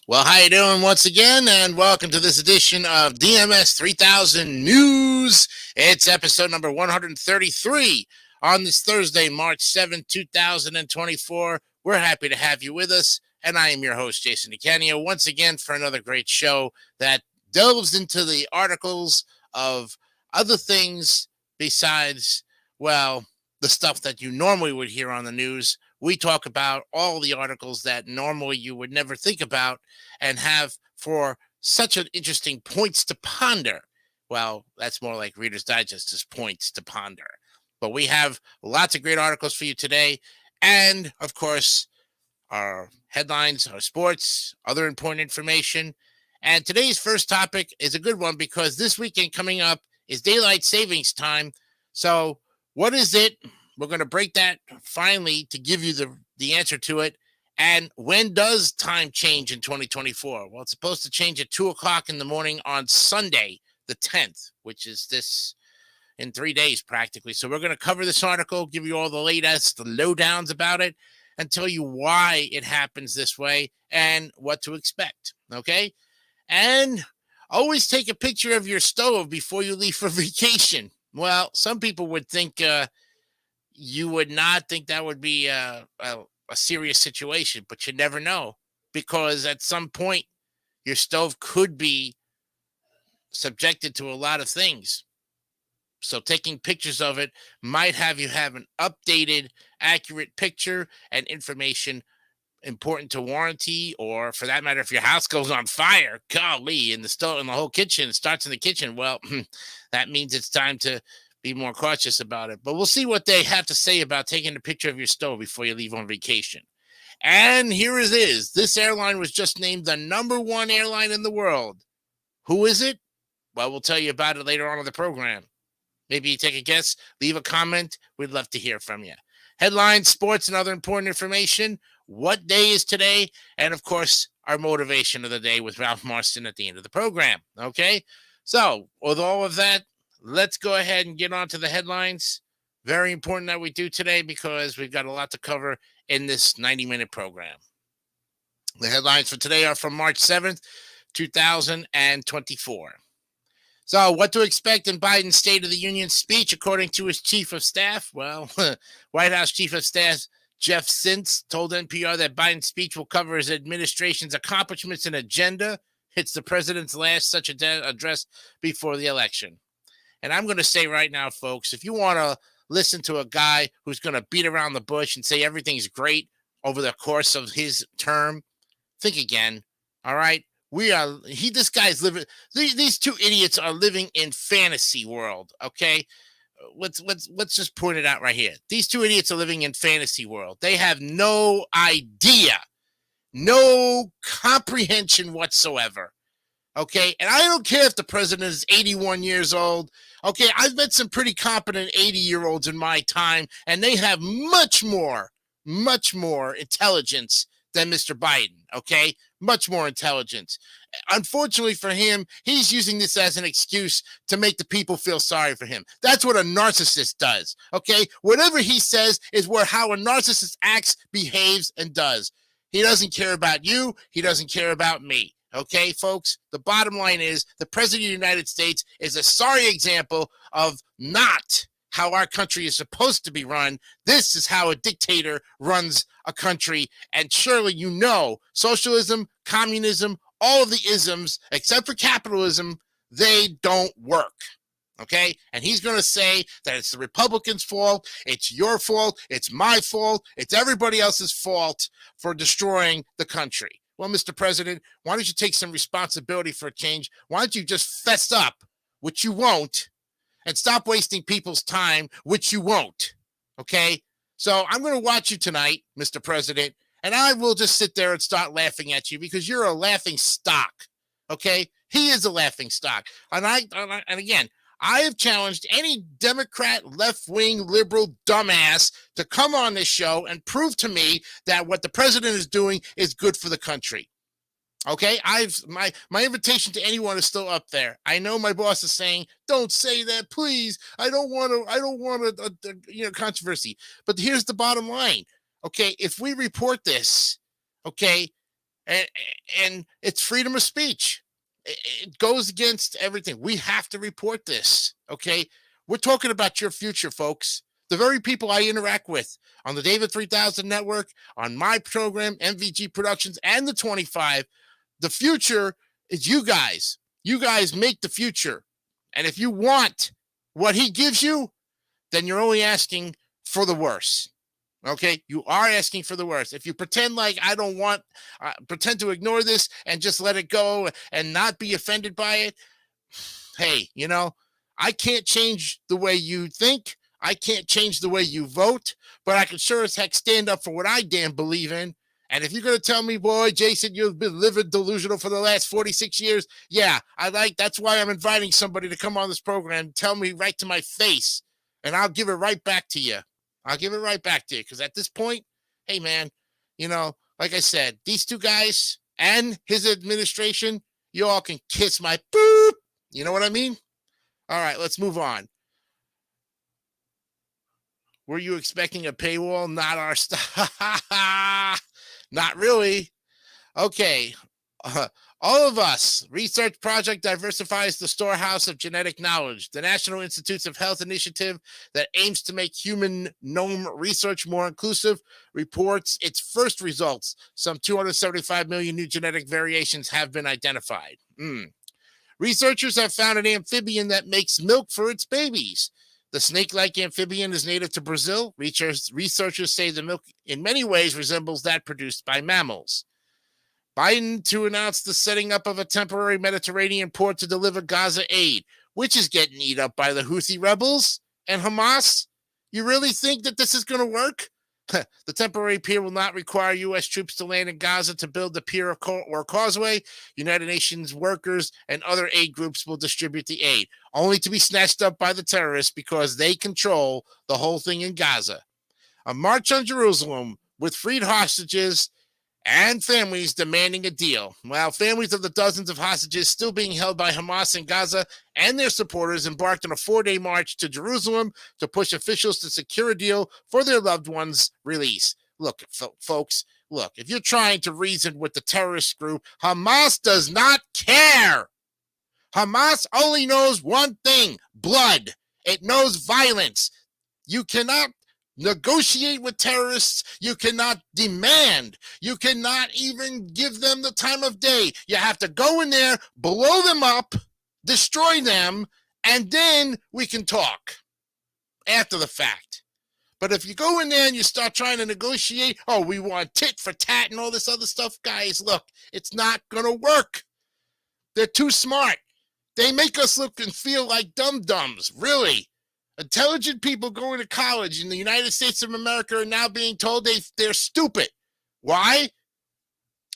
Well, how you doing once again, and welcome to this edition of DMS 3000 News. It's episode number 133 on this Thursday, March 7th, 2024. We're happy to have you with us, and I am your host, Jason DeCanio, once again for another great show that delves into the articles of other things besides, well, the stuff that you normally would hear on the news. We talk about all the articles that normally you would never think about and have for such an interesting points to ponder. Well, that's more like Reader's Digest is points to ponder. But we have lots of great articles for you today. And of course, our headlines, our sports, other important information. And today's first topic is a good one because this weekend coming up is daylight savings time. So, what is it? We're going to break that finally to give you the answer to it. And when does time change in 2024? Well, it's supposed to change at 2 o'clock in the morning on Sunday, the 10th, which is this in 3 days practically. So we're going to cover this article, give you all the latest, the lowdowns about it, and tell you why it happens this way and what to expect. Okay? And always take a picture of your stove before you leave for vacation. Well, some people would think you would not think that would be a serious situation, but you never know because at some point your stove could be subjected to a lot of things. So taking pictures of it might have you have an updated, accurate picture and information important to warranty, or for that matter, if your house goes on fire, golly, in the stove, in the whole kitchen, it starts in the kitchen. Well, that means it's time to be more cautious about it. But we'll see what they have to say about taking a picture of your stove before you leave on vacation. And here it is. This airline was just named the #1 airline in the world. Who is it? Well, we'll tell you about it later on in the program. Maybe you take a guess, leave a comment. We'd love to hear from you. Headlines, sports, and other important information. What day is today? And of course, our motivation of the day with Ralph Marston at the end of the program. Okay? So, with all of that, let's go ahead and get on to the headlines. Very important that we do today because we've got a lot to cover in this 90-minute program. The headlines for today are from March 7th, 2024. So, what to expect in Biden's State of the Union speech, according to his chief of staff? Well, White House Chief of Staff Jeff Zients told NPR that Biden's speech will cover his administration's accomplishments and agenda. It's the president's last such address before the election. And I'm going to say right now, folks, if you want to listen to a guy who's going to beat around the bush and say everything's great over the course of his term, think again. All right? This guy's living, these two idiots are living in fantasy world, okay? Let's just point it out right here. These two idiots are living in fantasy world. They have no idea, no comprehension whatsoever. Okay, and I don't care if the president is 81 years old. Okay, I've met some pretty competent 80-year-olds in my time, and they have much more intelligence than Mr. Biden. Okay, much more intelligence. Unfortunately for him, he's using this as an excuse to make the people feel sorry for him. That's what a narcissist does. Okay, whatever he says is how a narcissist acts, behaves, and does. He doesn't care about you. He doesn't care about me. Okay, folks, the bottom line is the president of the United States is a sorry example of not how our country is supposed to be run. This is how a dictator runs a country. And surely you know, socialism, communism, all of the isms, except for capitalism, they don't work. Okay? And he's going to say that it's the Republicans' fault, it's your fault, it's my fault, it's everybody else's fault for destroying the country. Well, Mr. President, why don't you take some responsibility for a change? Why don't you just fess up, which you won't, and stop wasting people's time, which you won't, okay? So I'm going to watch you tonight, Mr. President, and I will just sit there and start laughing at you because you're a laughing stock, okay? He is a laughing stock. And again, I have challenged any Democrat, left-wing, liberal dumbass to come on this show and prove to me that what the president is doing is good for the country. Okay, my invitation to anyone is still up there. I know my boss is saying, "Don't say that, please. I don't want a controversy." But here's the bottom line. Okay, if we report this, okay, and and it's freedom of speech. It goes against everything. We have to report this. Okay, we're talking about your future, folks. The very people I interact with on the David 3000 network, on my program, MVG Productions, and the 25. The future is you guys. You guys make the future. And if you want what he gives you, then you're only asking for the worst. Okay, you are asking for the worst. If you pretend like I don't want, pretend to ignore this and just let it go and not be offended by it, hey, I can't change the way you think. I can't change the way you vote, but I can sure as heck stand up for what I damn believe in. And if you're going to tell me, boy, Jason, you've been living delusional for the last 46 years, yeah, that's why I'm inviting somebody to come on this program and tell me right to my face, and I'll give it right back to you. I'll give it right back to you, because at this point, hey, man, like I said, these two guys and his administration, you all can kiss my boop. You know what I mean? All right, let's move on. Were you expecting a paywall? Not our stuff. Not really. Okay. All of us. Research project diversifies the storehouse of genetic knowledge. The National Institutes of Health initiative that aims to make human genome research more inclusive reports its first results. Some 275 million new genetic variations have been identified. Researchers have found an amphibian that makes milk for its babies. The snake-like amphibian is native to Brazil. Researchers say the milk in many ways resembles that produced by mammals. Biden to announce the setting up of a temporary Mediterranean port to deliver Gaza aid, which is getting eaten up by the Houthi rebels and Hamas. You really think that this is going to work? The temporary pier will not require U.S. troops to land in Gaza to build the pier or causeway. United Nations workers and other aid groups will distribute the aid, only to be snatched up by the terrorists because they control the whole thing in Gaza. A march on Jerusalem with freed hostages and families demanding a deal. While families of the dozens of hostages still being held by Hamas in Gaza and their supporters embarked on a 4-day march to Jerusalem to push officials to secure a deal for their loved ones' release. Look, folks, if you're trying to reason with the terrorist group, Hamas does not care. Hamas only knows one thing: blood. It knows violence. You cannot negotiate with terrorists. You cannot demand. You cannot even give them the time of day. You have to go in there, blow them up, destroy them, and then we can talk after the fact. But if you go in there and you start trying to negotiate, oh, we want tit for tat and all this other stuff, guys, look, it's not going to work. They're too smart. They make us look and feel like dum-dums, really. Intelligent people going to college in the United States of America are now being told they're stupid. Why?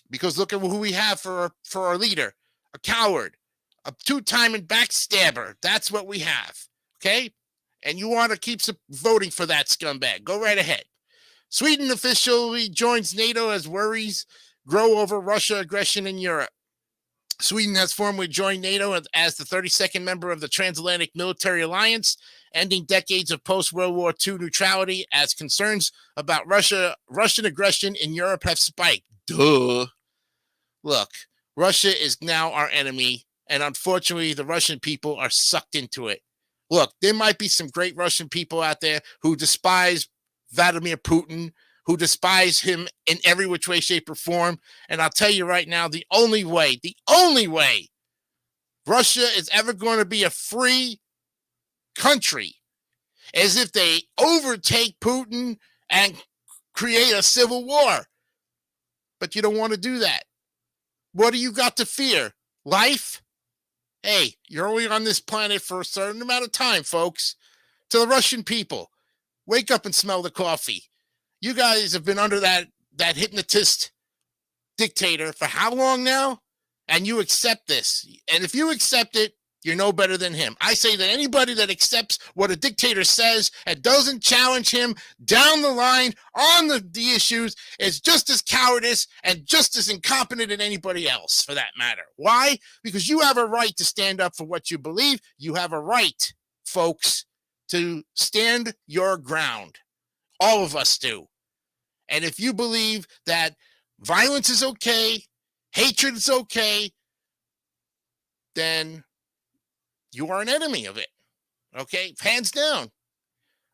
Because look at who we have for our leader: a coward, a two-time backstabber. That's what we have. Okay? And you want to keep voting for that scumbag. Go right ahead. Sweden officially joins NATO as worries grow over Russia aggression in Europe. Sweden has formally joined NATO as the 32nd member of the Transatlantic Military Alliance, ending decades of post-World War II neutrality as concerns about Russian aggression in Europe have spiked. Duh. Look, Russia is now our enemy, and unfortunately, the Russian people are sucked into it. Look, there might be some great Russian people out there who despise Vladimir Putin, who despise him in every which way, shape, or form. And I'll tell you right now, the only way Russia is ever going to be a free country is if they overtake Putin and create a civil war. But you don't want to do that. What do you got to fear? Life? Hey, you're only on this planet for a certain amount of time, folks. To the Russian people, wake up and smell the coffee. You guys have been under that hypnotist dictator for how long now? And you accept this. And if you accept it, you're no better than him. I say that anybody that accepts what a dictator says and doesn't challenge him down the line on the issues is just as cowardice and just as incompetent than anybody else, for that matter. Why? Because you have a right to stand up for what you believe. You have a right, folks, to stand your ground. All of us do. And if you believe that violence is okay hatred is okay, then you are an enemy of it. Okay, hands down.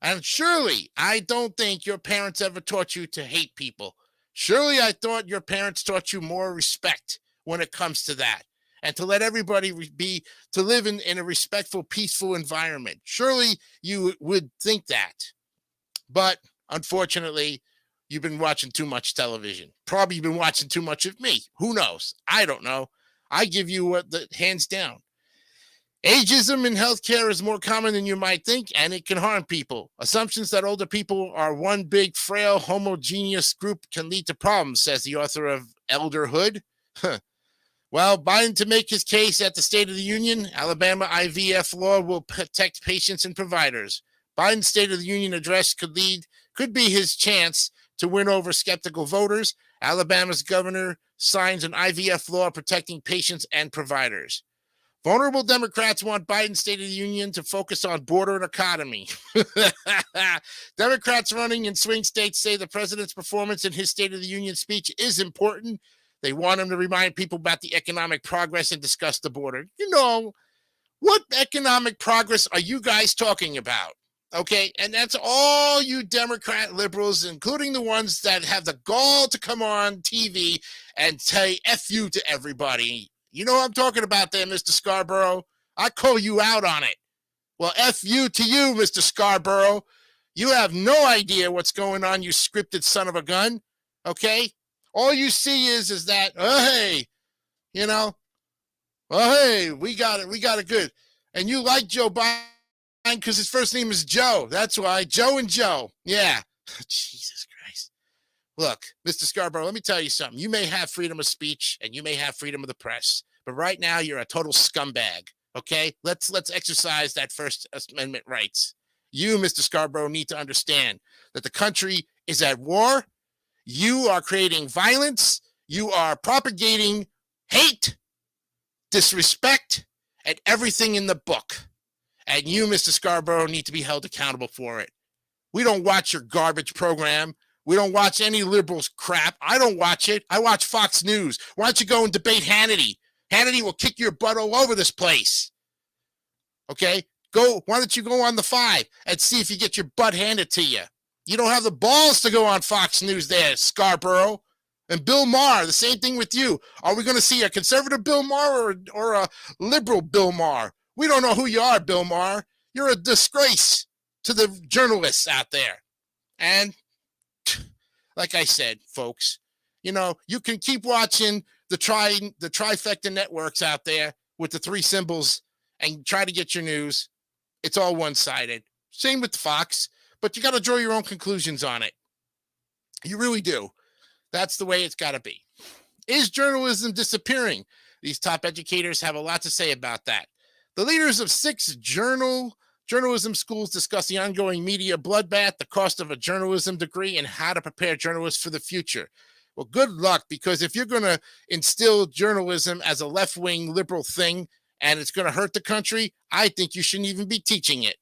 And surely, I don't think your parents ever taught you to hate people. Surely, I thought your parents taught you more respect when it comes to that, and to let everybody to live in a respectful, peaceful environment. Surely, you would think that. But unfortunately, you've been watching too much television. Probably been watching too much of me. Who knows? I don't know. I give you the hands down. Ageism in healthcare is more common than you might think, and it can harm people. Assumptions that older people are one big, frail, homogeneous group can lead to problems, says the author of Elderhood. Well, Biden to make his case at the State of the Union, Alabama IVF law will protect patients and providers. Biden's State of the Union address could be his chance to win over skeptical voters. Alabama's governor signs an IVF law protecting patients and providers. Vulnerable Democrats want Biden's State of the Union to focus on border and economy. Democrats running in swing states say the president's performance in his State of the Union speech is important. They want him to remind people about the economic progress and discuss the border. You know, what economic progress are you guys talking about? Okay, and that's all you Democrat liberals, including the ones that have the gall to come on TV and say F you to everybody. You know what I'm talking about there, Mr. Scarborough? I call you out on it. Well, F you to you, Mr. Scarborough. You have no idea what's going on, you scripted son of a gun, okay? All you see is that, oh, hey, you know, oh, hey, we got it good. And you like Joe Biden because his first name is Joe. That's why, Joe and Joe. Yeah. Jesus Christ. Look, Mr. Scarborough, let me tell you something. You may have freedom of speech and you may have freedom of the press, but right now you're a total scumbag, okay? Let's exercise that First Amendment rights. You, Mr. Scarborough, need to understand that the country is at war. You are creating violence. You are propagating hate, disrespect, and everything in the book. And you, Mr. Scarborough, need to be held accountable for it. We don't watch your garbage program. We don't watch any liberals crap. I don't watch it. I watch Fox News. Why don't you go and debate Hannity? Hannity will kick your butt all over this place. Okay? Why don't you go on the 5 and see if you get your butt handed to you? You don't have the balls to go on Fox News there, Scarborough. And Bill Maher, the same thing with you. Are we going to see a conservative Bill Maher or a liberal Bill Maher? We don't know who you are, Bill Maher. You're a disgrace to the journalists out there. And like I said, folks, you know, you can keep watching the trifecta networks out there with the 3 symbols and try to get your news. It's all one-sided. Same with Fox, but you got to draw your own conclusions on it. You really do. That's the way it's got to be. Is journalism disappearing? These top educators have a lot to say about that. The leaders of 6 journalism schools discuss the ongoing media bloodbath, the cost of a journalism degree, and how to prepare journalists for the future. Well, good luck, because if you're going to instill journalism as a left-wing liberal thing and it's going to hurt the country, I think you shouldn't even be teaching it,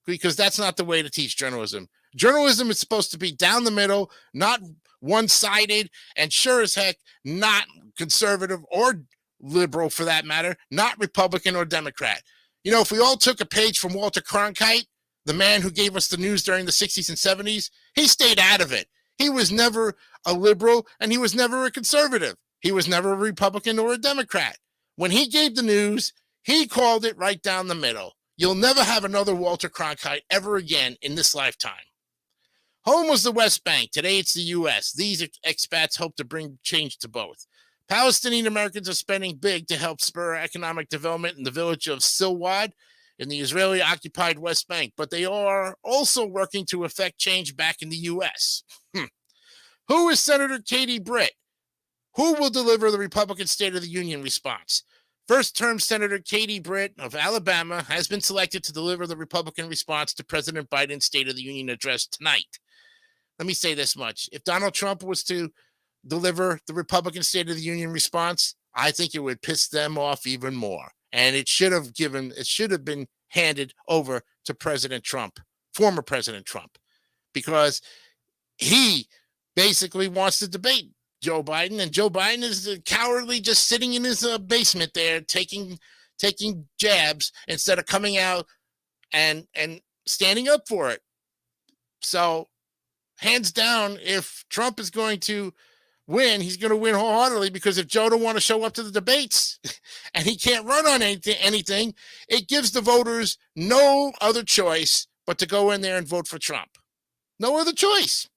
because that's not the way to teach journalism. Journalism is supposed to be down the middle, not one-sided, and sure as heck not conservative or liberal for that matter, not Republican or Democrat. You know, if we all took a page from Walter Cronkite, the man who gave us the news during the 60s and 70s, he stayed out of it. He was never a liberal and he was never a conservative. He was never a Republican or a Democrat. When he gave the news, he called it right down the middle. You'll never have another Walter Cronkite ever again in this lifetime. Home was the West Bank. Today it's the U.S. These expats hope to bring change to both. Palestinian Americans are spending big to help spur economic development in the village of Silwad in the Israeli-occupied West Bank, but they are also working to effect change back in the U.S. Who is Senator Katie Britt? Who will deliver the Republican State of the Union response? First-term Senator Katie Britt of Alabama has been selected to deliver the Republican response to President Biden's State of the Union address tonight. Let me say this much. If Donald Trump was to deliver the Republican State of the Union response, I think it would piss them off even more. And it should have been handed over to President Trump, former President Trump, because he basically wants to debate Joe Biden, and Joe Biden is cowardly, just sitting in his basement there, taking jabs instead of coming out and standing up for it. So, hands down, if Trump is going to win, he's going to win wholeheartedly, because if Joe don't want to show up to the debates and he can't run on anything, it gives the voters no other choice but to go in there and vote for Trump. No other choice.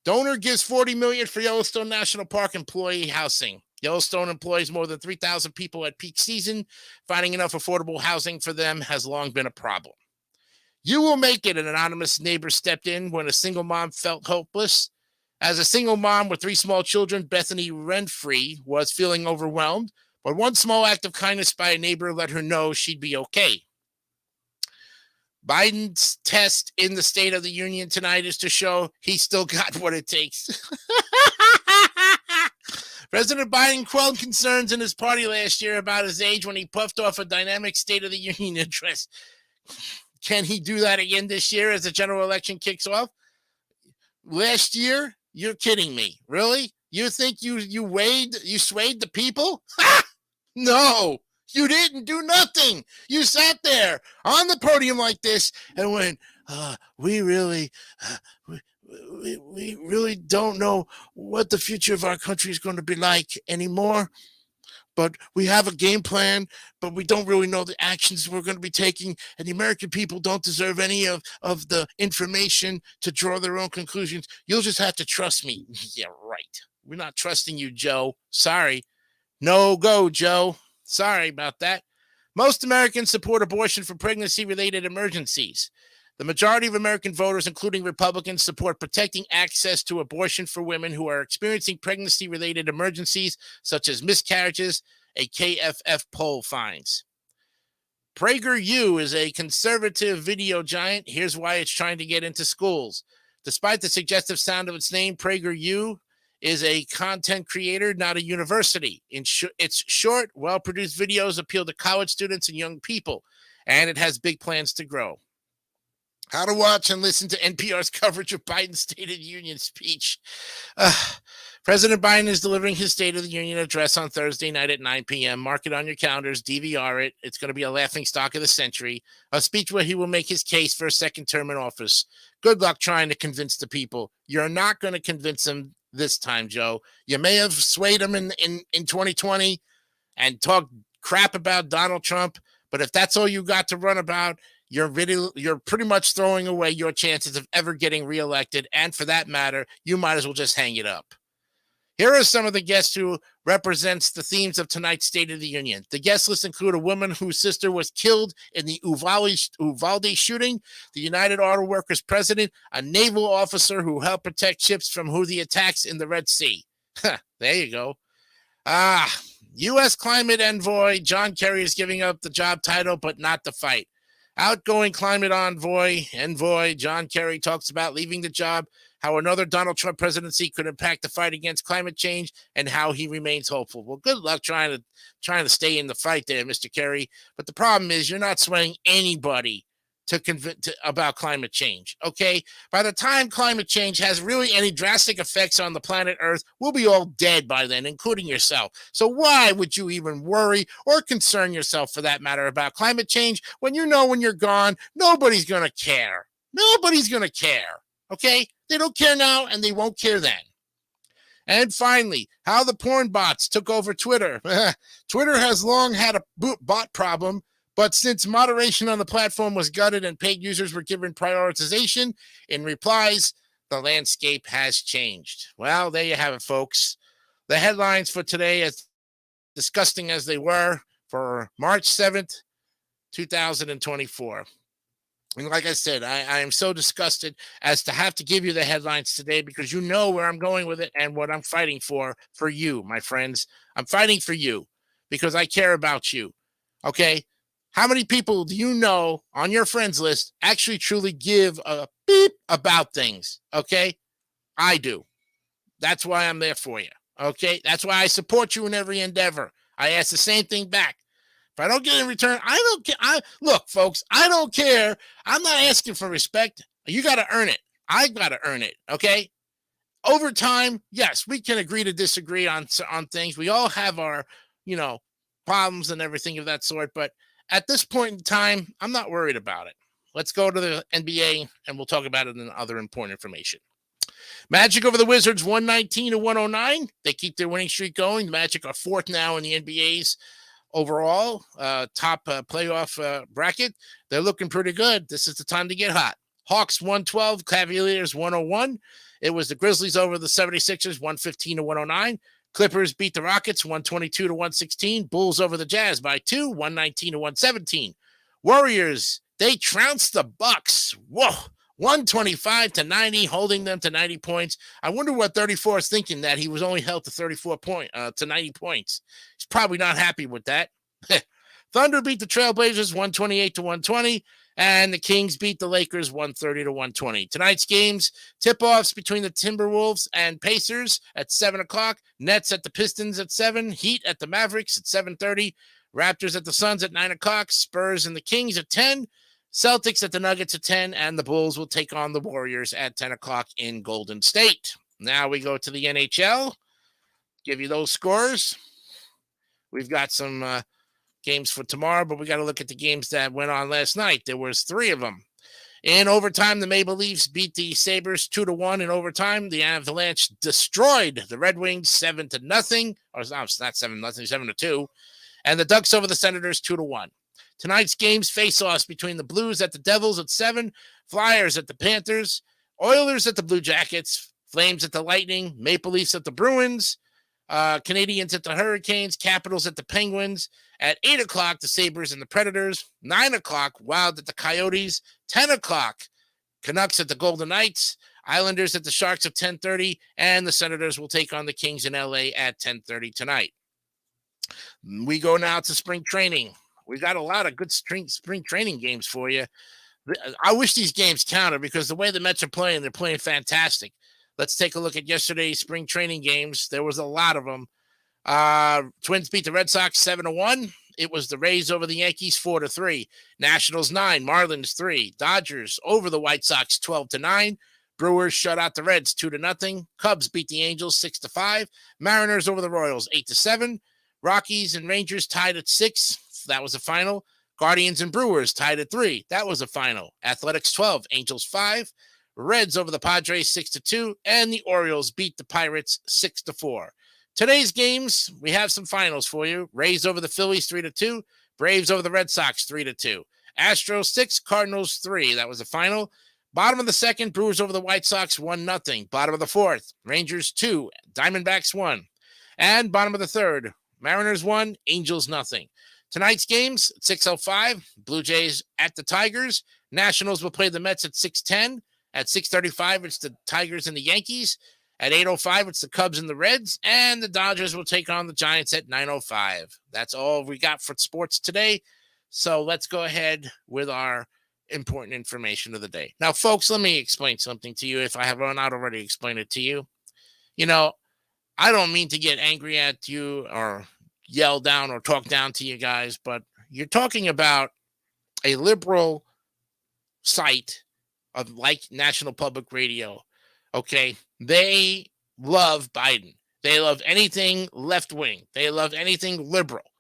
Donor gives $40 million for Yellowstone National Park employee housing. Yellowstone employs more than 3,000 people at peak season. Finding enough affordable housing for them has long been a problem. You will make it, an anonymous neighbor stepped in when a single mom felt hopeless. As a single mom with 3 small children, Bethany Renfree was feeling overwhelmed, but one small act of kindness by a neighbor let her know she'd be okay. Biden's test in the State of the Union tonight is to show he's still got what it takes. President Biden quelled concerns in his party last year about his age when he puffed off a dynamic State of the Union address. Can he do that again this year as the general election kicks off? Last year? You're kidding me. Really? You think you swayed the people? No. You didn't do nothing. You sat there on the podium like this and went, we really don't know what the future of our country is going to be like anymore. But we have a game plan, but we don't really know the actions we're going to be taking. And the American people don't deserve any of the information to draw their own conclusions. You'll just have to trust me. Yeah, right. We're not trusting you, Joe. Sorry. No go, Joe. Sorry about that. Most Americans support abortion for pregnancy-related emergencies. The majority of American voters, including Republicans, support protecting access to abortion for women who are experiencing pregnancy-related emergencies, such as miscarriages, a KFF poll finds. PragerU is a conservative video giant. Here's why it's trying to get into schools. Despite the suggestive sound of its name, PragerU is a content creator, not a university. Its short, well-produced videos appeal to college students and young people, and it has big plans to grow. How to watch and listen to NPR's coverage of Biden's State of the Union speech. President Biden is delivering his State of the Union address on Thursday night at 9 p.m. Mark it on your calendars, DVR it. It's going to be a laughing stock of the century, a speech where he will make his case for a second term in office. Good luck trying to convince the people. You're not going to convince them this time, Joe. You may have swayed them in 2020 and talked crap about Donald Trump, but if that's all you got to run about, you're pretty much throwing away your chances of ever getting reelected, and for that matter, you might as well just hang it up. Here are some of the guests who represents the themes of tonight's State of the Union. The guest list include a woman whose sister was killed in the Uvalde shooting, the United Auto Workers president, a naval officer who helped protect ships from Houthi attacks in the Red Sea. There you go. U.S. climate envoy John Kerry is giving up the job title, but not the fight. Outgoing climate envoy John Kerry talks about leaving the job, how another Donald Trump presidency could impact the fight against climate change, and how he remains hopeful. Well, good luck trying to stay in the fight there, Mr. Kerry. But the problem is you're not swaying anybody about climate change, okay? By the time climate change has really any drastic effects on the planet Earth, we'll be all dead by then, including yourself. So why would you even worry or concern yourself, for that matter, about climate change when you know when you're gone, nobody's going to care. Nobody's going to care, okay? They don't care now, and they won't care then. And finally, how the porn bots took over Twitter. Twitter has long had a bot problem, but since moderation on the platform was gutted and paid users were given prioritization in replies, the landscape has changed. Well, there you have it, folks. The headlines for today, as disgusting as they were, for March 7th, 2024. And like I said, I am so disgusted as to have to give you the headlines today, because you know where I'm going with it and what I'm fighting for you, my friends. I'm fighting for you because I care about you, okay? How many people do you know on your friends list actually truly give a beep about things, okay? I do. That's why I'm there for you, okay? That's why I support you in every endeavor. I ask the same thing back. If I don't get it in return, I don't care. Look, folks, I don't care. I'm not asking for respect. You got to earn it. I got to earn it, okay? Overtime, yes, we can agree to disagree on things. We all have our, you know, problems and everything of that sort. But at this point in time, I'm not worried about it. Let's go to the NBA and we'll talk about it in other important information. Magic over the Wizards, 119 to 109. They keep their winning streak going. The Magic are fourth now in the NBA's overall top playoff bracket. They're looking pretty good. This is the time to get hot. Hawks 112, Cavaliers 101. It was the Grizzlies over the 76ers, 115 to 109. Clippers beat the Rockets, 122 to 116. Bulls over the Jazz by 2, 119 to 117. Warriors, they trounced the Bucks. Whoa. 125 to 90, holding them to 90 points. I wonder what 34 is thinking, that he was only held to 90 points. He's probably not happy with that. Thunder beat the Trailblazers 128 to 120, and the Kings beat the Lakers 130 to 120. Tonight's games, tip-offs between the Timberwolves and Pacers at 7 o'clock, Nets at the Pistons at 7, Heat at the Mavericks at 7:30, Raptors at the Suns at 9 o'clock, Spurs and the Kings at 10, Celtics at the Nuggets at 10, and the Bulls will take on the Warriors at 10 o'clock in Golden State. Now we go to the NHL. Give you those scores. We've got some games for tomorrow, but we got to look at the games that went on last night. There was 3 of them. In overtime, the Maple Leafs beat the Sabres 2-1 in overtime. The Avalanche destroyed the Red Wings 7-0. Or no, it's not 7-0, 7-2. And the Ducks over the Senators 2-1. Tonight's games, face-offs between the Blues at the Devils at 7, Flyers at the Panthers, Oilers at the Blue Jackets, Flames at the Lightning, Maple Leafs at the Bruins, Canadians at the Hurricanes, Capitals at the Penguins. At 8 o'clock, the Sabres and the Predators. 9 o'clock, Wild at the Coyotes. 10 o'clock, Canucks at the Golden Knights. Islanders at the Sharks at 10:30. And the Senators will take on the Kings in LA at 10:30 tonight. We go now to spring training. We got a lot of good spring training games for you. I wish these games counted, because the way the Mets are playing, they're playing fantastic. Let's take a look at yesterday's spring training games. There was a lot of them. Twins beat the Red Sox 7-1. It was the Rays over the Yankees 4-3. Nationals 9, Marlins 3. Dodgers over the White Sox 12-9. Brewers shut out the Reds 2-0. Cubs beat the Angels 6-5. Mariners over the Royals 8-7. Rockies and Rangers tied at 6. That was the final. Guardians and Brewers tied at 3. That was the final. Athletics 12, Angels 5. Reds over the Padres 6-2. And the Orioles beat the Pirates 6-4. Today's games, we have some finals for you. Rays over the Phillies 3-2. Braves over the Red Sox 3-2. Astros 6, Cardinals 3. That was the final. Bottom of the second, Brewers over the White Sox 1-0. Bottom of the fourth, Rangers 2, Diamondbacks 1. And bottom of the third, Mariners 1, Angels 0. Tonight's games, 6:05, Blue Jays at the Tigers. Nationals will play the Mets at 6:10. At 6:35, it's the Tigers and the Yankees. At 8:05, it's the Cubs and the Reds. And the Dodgers will take on the Giants at 9:05. That's all we got for sports today. So let's go ahead with our important information of the day. Now, folks, let me explain something to you if I have not already explained it to you. You know, I don't mean to get angry at you or yell down or talk down to you guys, but you're talking about a liberal site of like National Public Radio. Okay. They love Biden. They love anything left wing. They love anything liberal,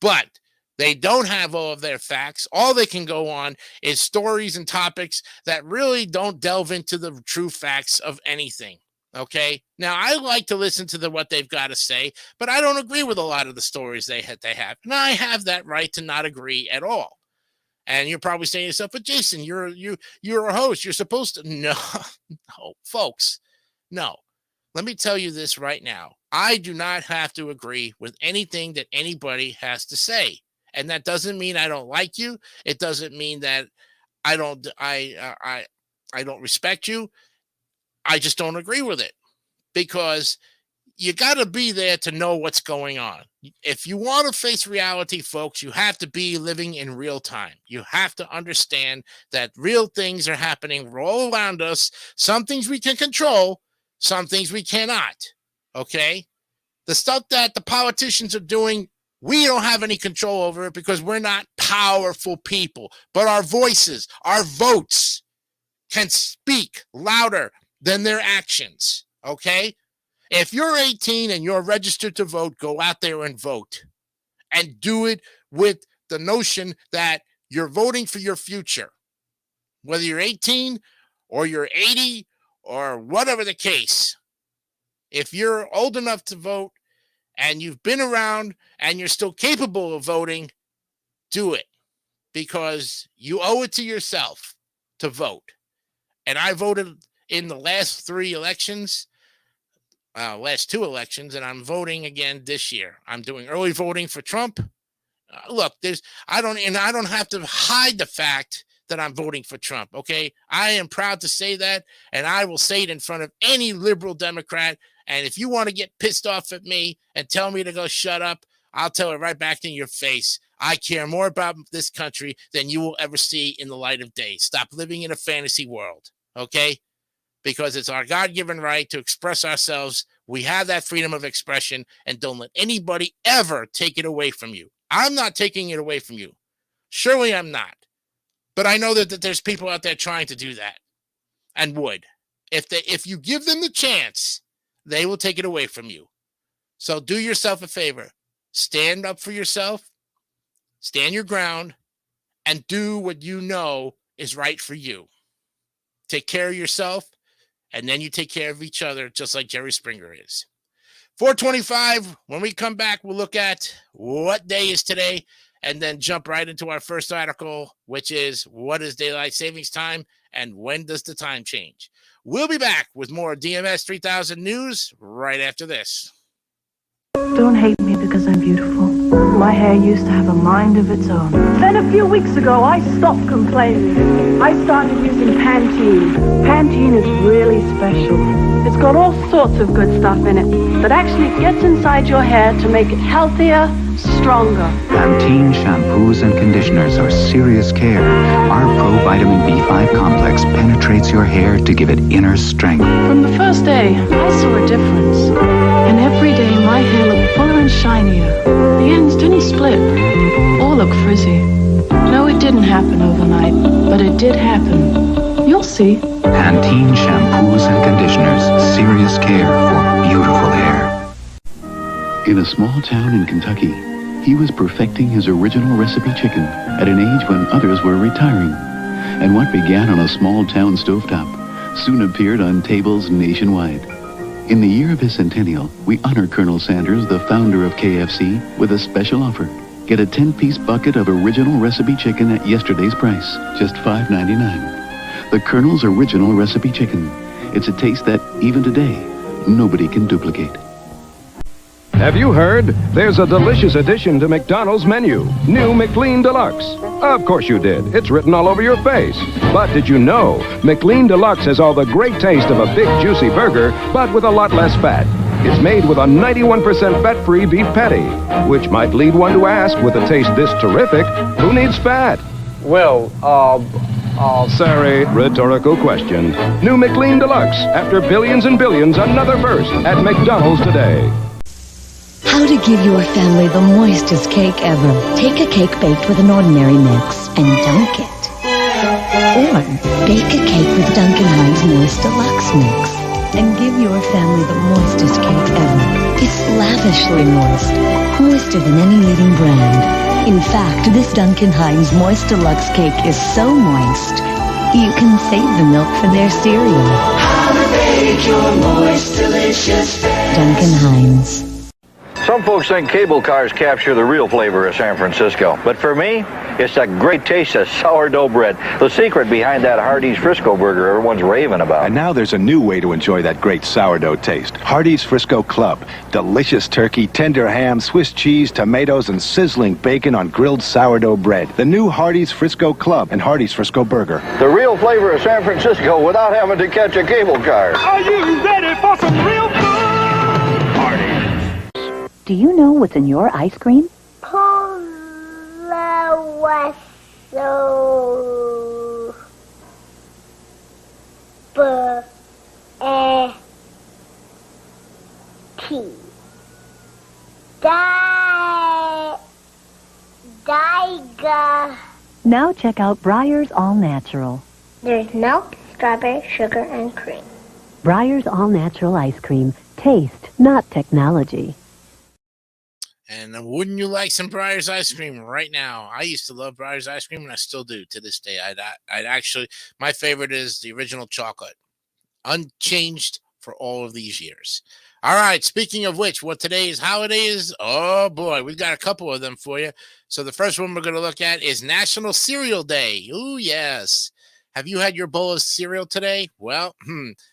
but they don't have all of their facts. All they can go on is stories and topics that really don't delve into the true facts of anything. Okay. Now, I like to listen to what they've got to say, but I don't agree with a lot of the stories they have. And I have that right to not agree at all. And you're probably saying to yourself, but Jason, you're a host. You're supposed to. No, folks, no. Let me tell you this right now. I do not have to agree with anything that anybody has to say. And that doesn't mean I don't like you. It doesn't mean that I don't respect you. I just don't agree with it, because you got to be there to know what's going on. If you want to face reality, folks, you have to be living in real time. You have to understand that real things are happening all around us. Some things we can control, some things we cannot. Okay? The stuff that the politicians are doing, we don't have any control over it because we're not powerful people. But our voices, our votes can speak louder than their actions. Okay? If you're 18 and you're registered to vote, go out there and vote. And do it with the notion that you're voting for your future. Whether you're 18 or you're 80 or whatever the case. If you're old enough to vote and you've been around and you're still capable of voting, do it. Because you owe it to yourself to vote. And I voted in the last three elections. Last two elections, and I'm voting again this year. I'm doing early voting for Trump. Look, I don't have to hide the fact that I'm voting for Trump. Okay, I am proud to say that, and I will say it in front of any liberal Democrat. And if you want to get pissed off at me and tell me to go shut up, I'll tell it right back in your face. I care more about this country than you will ever see in the light of day. Stop living in a fantasy world. Okay. Because it's our God-given right to express ourselves. We have that freedom of expression, and don't let anybody ever take it away from you. I'm not taking it away from you. Surely I'm not. But I know that there's people out there trying to do that and would. If you give them the chance, they will take it away from you. So do yourself a favor. Stand up for yourself, stand your ground, and do what you know is right for you. Take care of yourself. And then you take care of each other, just like Jerry Springer is. 425, when we come back, we'll look at what day is today and then jump right into our first article, which is what is daylight savings time and when does the time change? We'll be back with more DMS 3000 news right after this. Don't hate me because I'm beautiful. My hair used to have a mind of its own. Then a few weeks ago, I stopped complaining. I started using Pantene. Pantene is really special. It's got all sorts of good stuff in it that actually gets inside your hair to make it healthier, stronger. Pantene shampoos and conditioners are serious care. Our Pro Vitamin B5 complex penetrates your hair to give it inner strength. From the first day, I saw a difference. And every day, my hair looked fuller and shinier. The ends didn't split or look frizzy. No, it didn't happen overnight, but it did happen. You'll see. Pantene shampoos and conditioners. Serious care for beautiful hair. In a small town in Kentucky, he was perfecting his original recipe chicken at an age when others were retiring. And what began on a small town stovetop soon appeared on tables nationwide. In the year of his centennial, we honor Colonel Sanders, the founder of KFC, with a special offer. Get a 10-piece bucket of original recipe chicken at yesterday's price, just $5.99. The Colonel's Original Recipe Chicken. It's a taste that, even today, nobody can duplicate. Have you heard? There's a delicious addition to McDonald's menu. New McLean Deluxe. Of course you did. It's written all over your face. But did you know McLean Deluxe has all the great taste of a big juicy burger, but with a lot less fat. It's made with a 91% fat-free beef patty, which might lead one to ask, with a taste this terrific, who needs fat? Well, Sorry, rhetorical question. New McLean Deluxe. After billions and billions, another first at McDonald's today. How to give your family the moistest cake ever. Take a cake baked with an ordinary mix and dunk it. Or bake a cake with Duncan Hines Moist Deluxe Mix and give your family the moistest cake ever. It's lavishly moist, moister than any leading brand. In fact, this Duncan Hines Moist Deluxe cake is so moist, you can save the milk for their cereal. How to bake your moist, delicious Duncan Hines. some folks think cable cars capture the real flavor of San Francisco. But for me, it's that great taste of sourdough bread. The secret behind that Hardee's Frisco burger everyone's raving about. And now there's a new way to enjoy that great sourdough taste. Hardee's Frisco Club. Delicious turkey, tender ham, Swiss cheese, tomatoes, and sizzling bacon on grilled sourdough bread. The new Hardee's Frisco Club and Hardee's Frisco Burger. The real flavor of San Francisco without having to catch a cable car. Are you ready for some real fun? Hardee's. Do you know what's in your ice cream? Now check out Breyer's All Natural. There's milk, strawberry, sugar, and cream. Breyer's all-natural ice cream. Taste, not technology. And wouldn't you like some Breyer's ice cream right now? I used to love Breyer's ice cream, and I still do to this day. I'd actually, my favorite is the original chocolate, unchanged for all of these years. All right, speaking of which, what today's holiday is, oh boy, we've got a couple of them for you. So the first one we're going to look at is National Cereal Day. Ooh, yes. Have you had your bowl of cereal today? Well,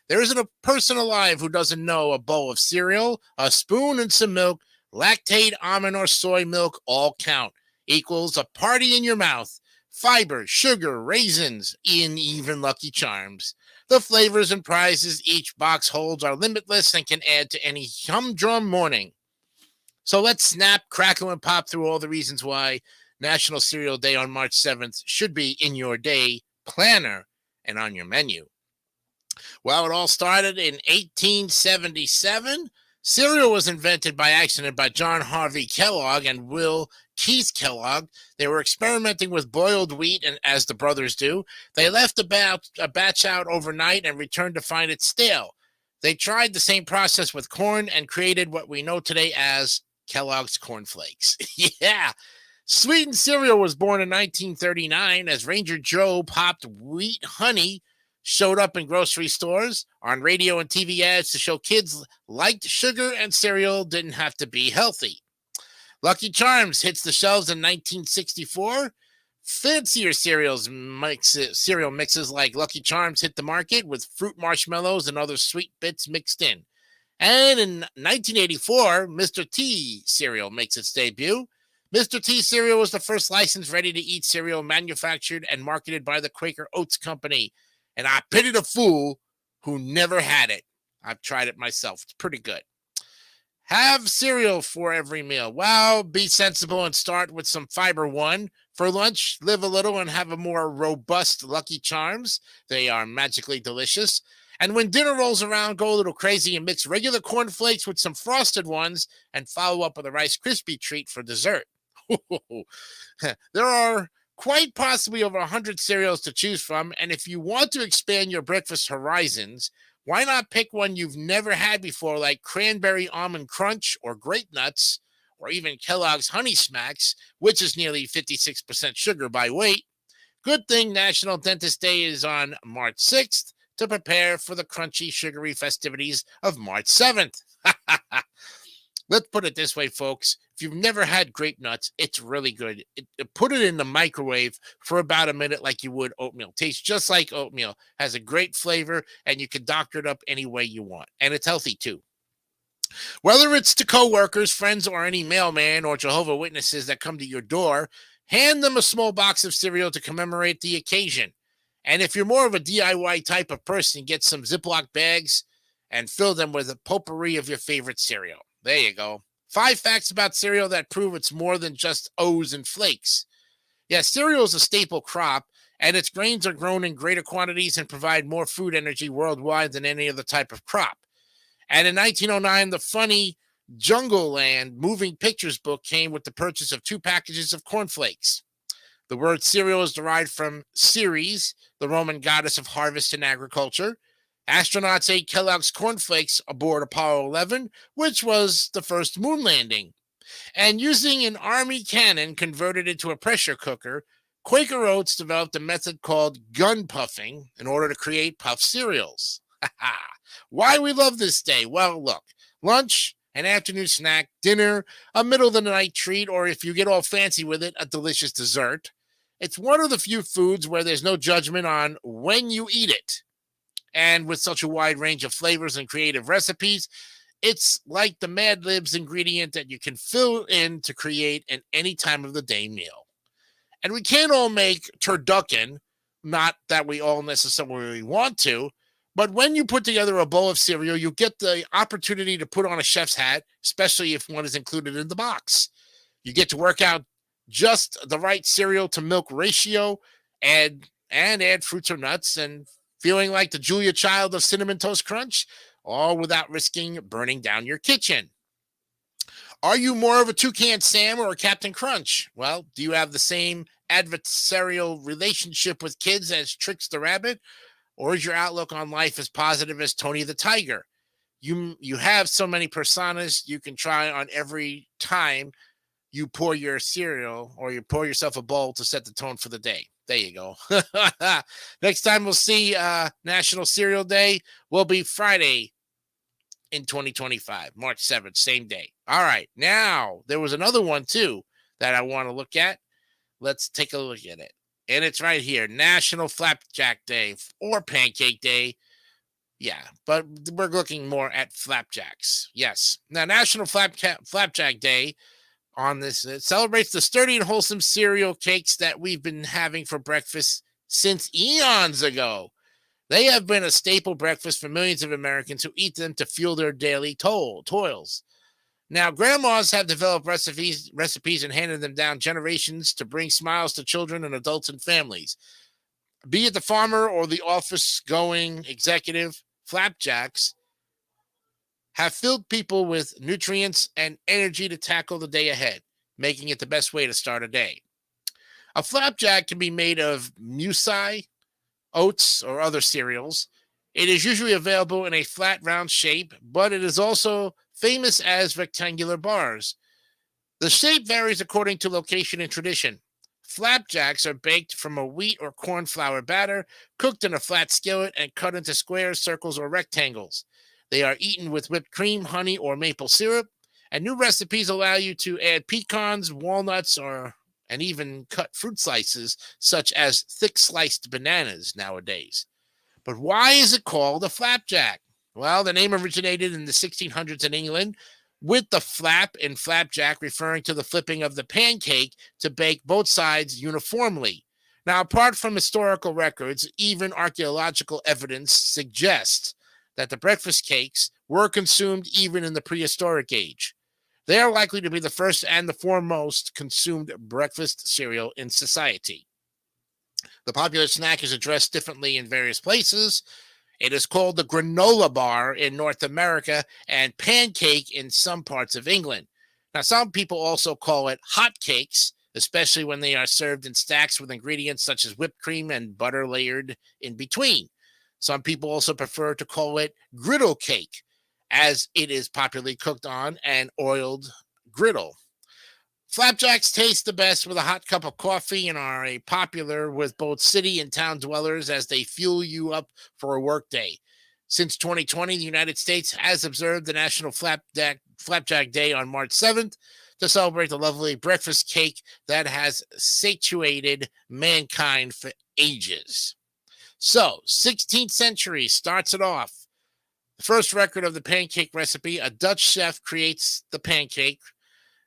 there isn't a person alive who doesn't know a bowl of cereal, a spoon, and some milk. Lactate, almond, or soy milk all count. Equals a party in your mouth. Fiber, sugar, raisins, and even Lucky Charms. The flavors and prizes each box holds are limitless and can add to any humdrum morning. So let's snap, crackle, and pop through all the reasons why National Cereal Day on March 7th should be in your day planner and on your menu. Well, it all started in 1877. Cereal was invented by accident by John Harvey Kellogg and Will Keith Kellogg. They were experimenting with boiled wheat, and as the brothers do, they left a batch out overnight and returned to find it stale. They tried the same process with corn and created what we know today as Kellogg's Corn Flakes. Yeah. Sweetened cereal was born in 1939 as Ranger Joe popped wheat honey showed up in grocery stores, on radio and TV ads to show kids liked sugar and cereal didn't have to be healthy. Lucky Charms hits the shelves in 1964. Fancier cereal mixes like Lucky Charms hit the market with fruit marshmallows and other sweet bits mixed in. And in 1984, Mr. T cereal makes its debut. Mr. T cereal was the first licensed ready-to-eat cereal manufactured and marketed by the Quaker Oats Company. And I pity the fool who never had it. I've tried it myself. It's pretty good. Have cereal for every meal. Well, be sensible and start with some Fiber One. For lunch, live a little and have a more robust Lucky Charms. They are magically delicious. And when dinner rolls around, go a little crazy and mix regular corn flakes with some frosted ones and follow up with a Rice Krispie treat for dessert. There are quite possibly over 100 cereals to choose from, and if you want to expand your breakfast horizons, why not pick one you've never had before, like Cranberry Almond Crunch or Grape Nuts, or even Kellogg's Honey Smacks, which is nearly 56% sugar by weight. Good thing National Dentist Day is on March 6th to prepare for the crunchy, sugary festivities of March 7th. Let's put it this way, folks. If you've never had grape nuts, it's really good. Put it in the microwave for about a minute like you would oatmeal. Tastes just like oatmeal. Has a great flavor, and you can doctor it up any way you want. And it's healthy, too. Whether it's to coworkers, friends, or any mailman or Jehovah's Witnesses that come to your door, hand them a small box of cereal to commemorate the occasion. And if you're more of a DIY type of person, get some Ziploc bags and fill them with a potpourri of your favorite cereal. There you go. 5 facts about cereal that prove it's more than just O's and flakes. Yeah, cereal is a staple crop, and its grains are grown in greater quantities and provide more food energy worldwide than any other type of crop. And in 1909, the funny Jungle Land moving pictures book came with the purchase of 2 packages of cornflakes. The word cereal is derived from Ceres, the Roman goddess of harvest and agriculture. Astronauts ate Kellogg's cornflakes aboard Apollo 11, which was the first moon landing. And using an army cannon converted into a pressure cooker, Quaker Oats developed a method called gun puffing in order to create puffed cereals. Why we love this day? Well, look, lunch, an afternoon snack, dinner, a middle-of-the-night treat, or if you get all fancy with it, a delicious dessert. It's one of the few foods where there's no judgment on when you eat it. And with such a wide range of flavors and creative recipes, it's like the Mad Libs ingredient that you can fill in to create an any time of the day meal. And we can't all make turducken, not that we all necessarily want to, but when you put together a bowl of cereal, you get the opportunity to put on a chef's hat, especially if one is included in the box. You get to work out just the right cereal to milk ratio and add fruits or nuts and feeling like the Julia Child of Cinnamon Toast Crunch, all without risking burning down your kitchen. Are you more of a Toucan Sam or a Captain Crunch? Well, do you have the same adversarial relationship with kids as Trix the Rabbit? Or is your outlook on life as positive as Tony the Tiger? You have so many personas you can try on every time you pour your cereal or you pour yourself a bowl to set the tone for the day. There you go. Next time we'll see National Cereal Day will be Friday in 2025, March 7th, same day. All right. Now, there was another one too that I want to look at. Let's take a look at it. And it's right here, National Flapjack Day or Pancake Day. Yeah, but we're looking more at flapjacks. Yes. Now, National Flapjack Day on this, it celebrates the sturdy and wholesome cereal cakes that we've been having for breakfast since eons ago. They have been a staple breakfast for millions of Americans who eat them to fuel their daily toils. Now, grandmas have developed recipes and handed them down generations to bring smiles to children and adults and families. Be it the farmer or the office-going executive, flapjacks have filled people with nutrients and energy to tackle the day ahead, making it the best way to start a day. A flapjack can be made of muesli, oats, or other cereals. It is usually available in a flat, round shape, but it is also famous as rectangular bars. The shape varies according to location and tradition. Flapjacks are baked from a wheat or corn flour batter, cooked in a flat skillet, and cut into squares, circles, or rectangles. They are eaten with whipped cream, honey, or maple syrup, and new recipes allow you to add pecans, walnuts, and even cut fruit slices, such as thick sliced bananas nowadays. But why is it called a flapjack? Well, the name originated in the 1600s in England, with the flap in flapjack referring to the flipping of the pancake to bake both sides uniformly. Now, apart from historical records, even archaeological evidence suggests that the breakfast cakes were consumed even in the prehistoric age. They are likely to be the first and the foremost consumed breakfast cereal in society. The popular snack is addressed differently in various places. It is called the granola bar in North America and pancake in some parts of England. Now, some people also call it hot cakes, especially when they are served in stacks with ingredients such as whipped cream and butter layered in between. Some people also prefer to call it griddle cake, as it is popularly cooked on an oiled griddle. Flapjacks taste the best with a hot cup of coffee and are popular with both city and town dwellers as they fuel you up for a workday. Since 2020, the United States has observed the National Flapjack Day on March 7th to celebrate the lovely breakfast cake that has satiated mankind for ages. So, 16th century starts it off. The first record of the pancake recipe, a Dutch chef creates the pancake.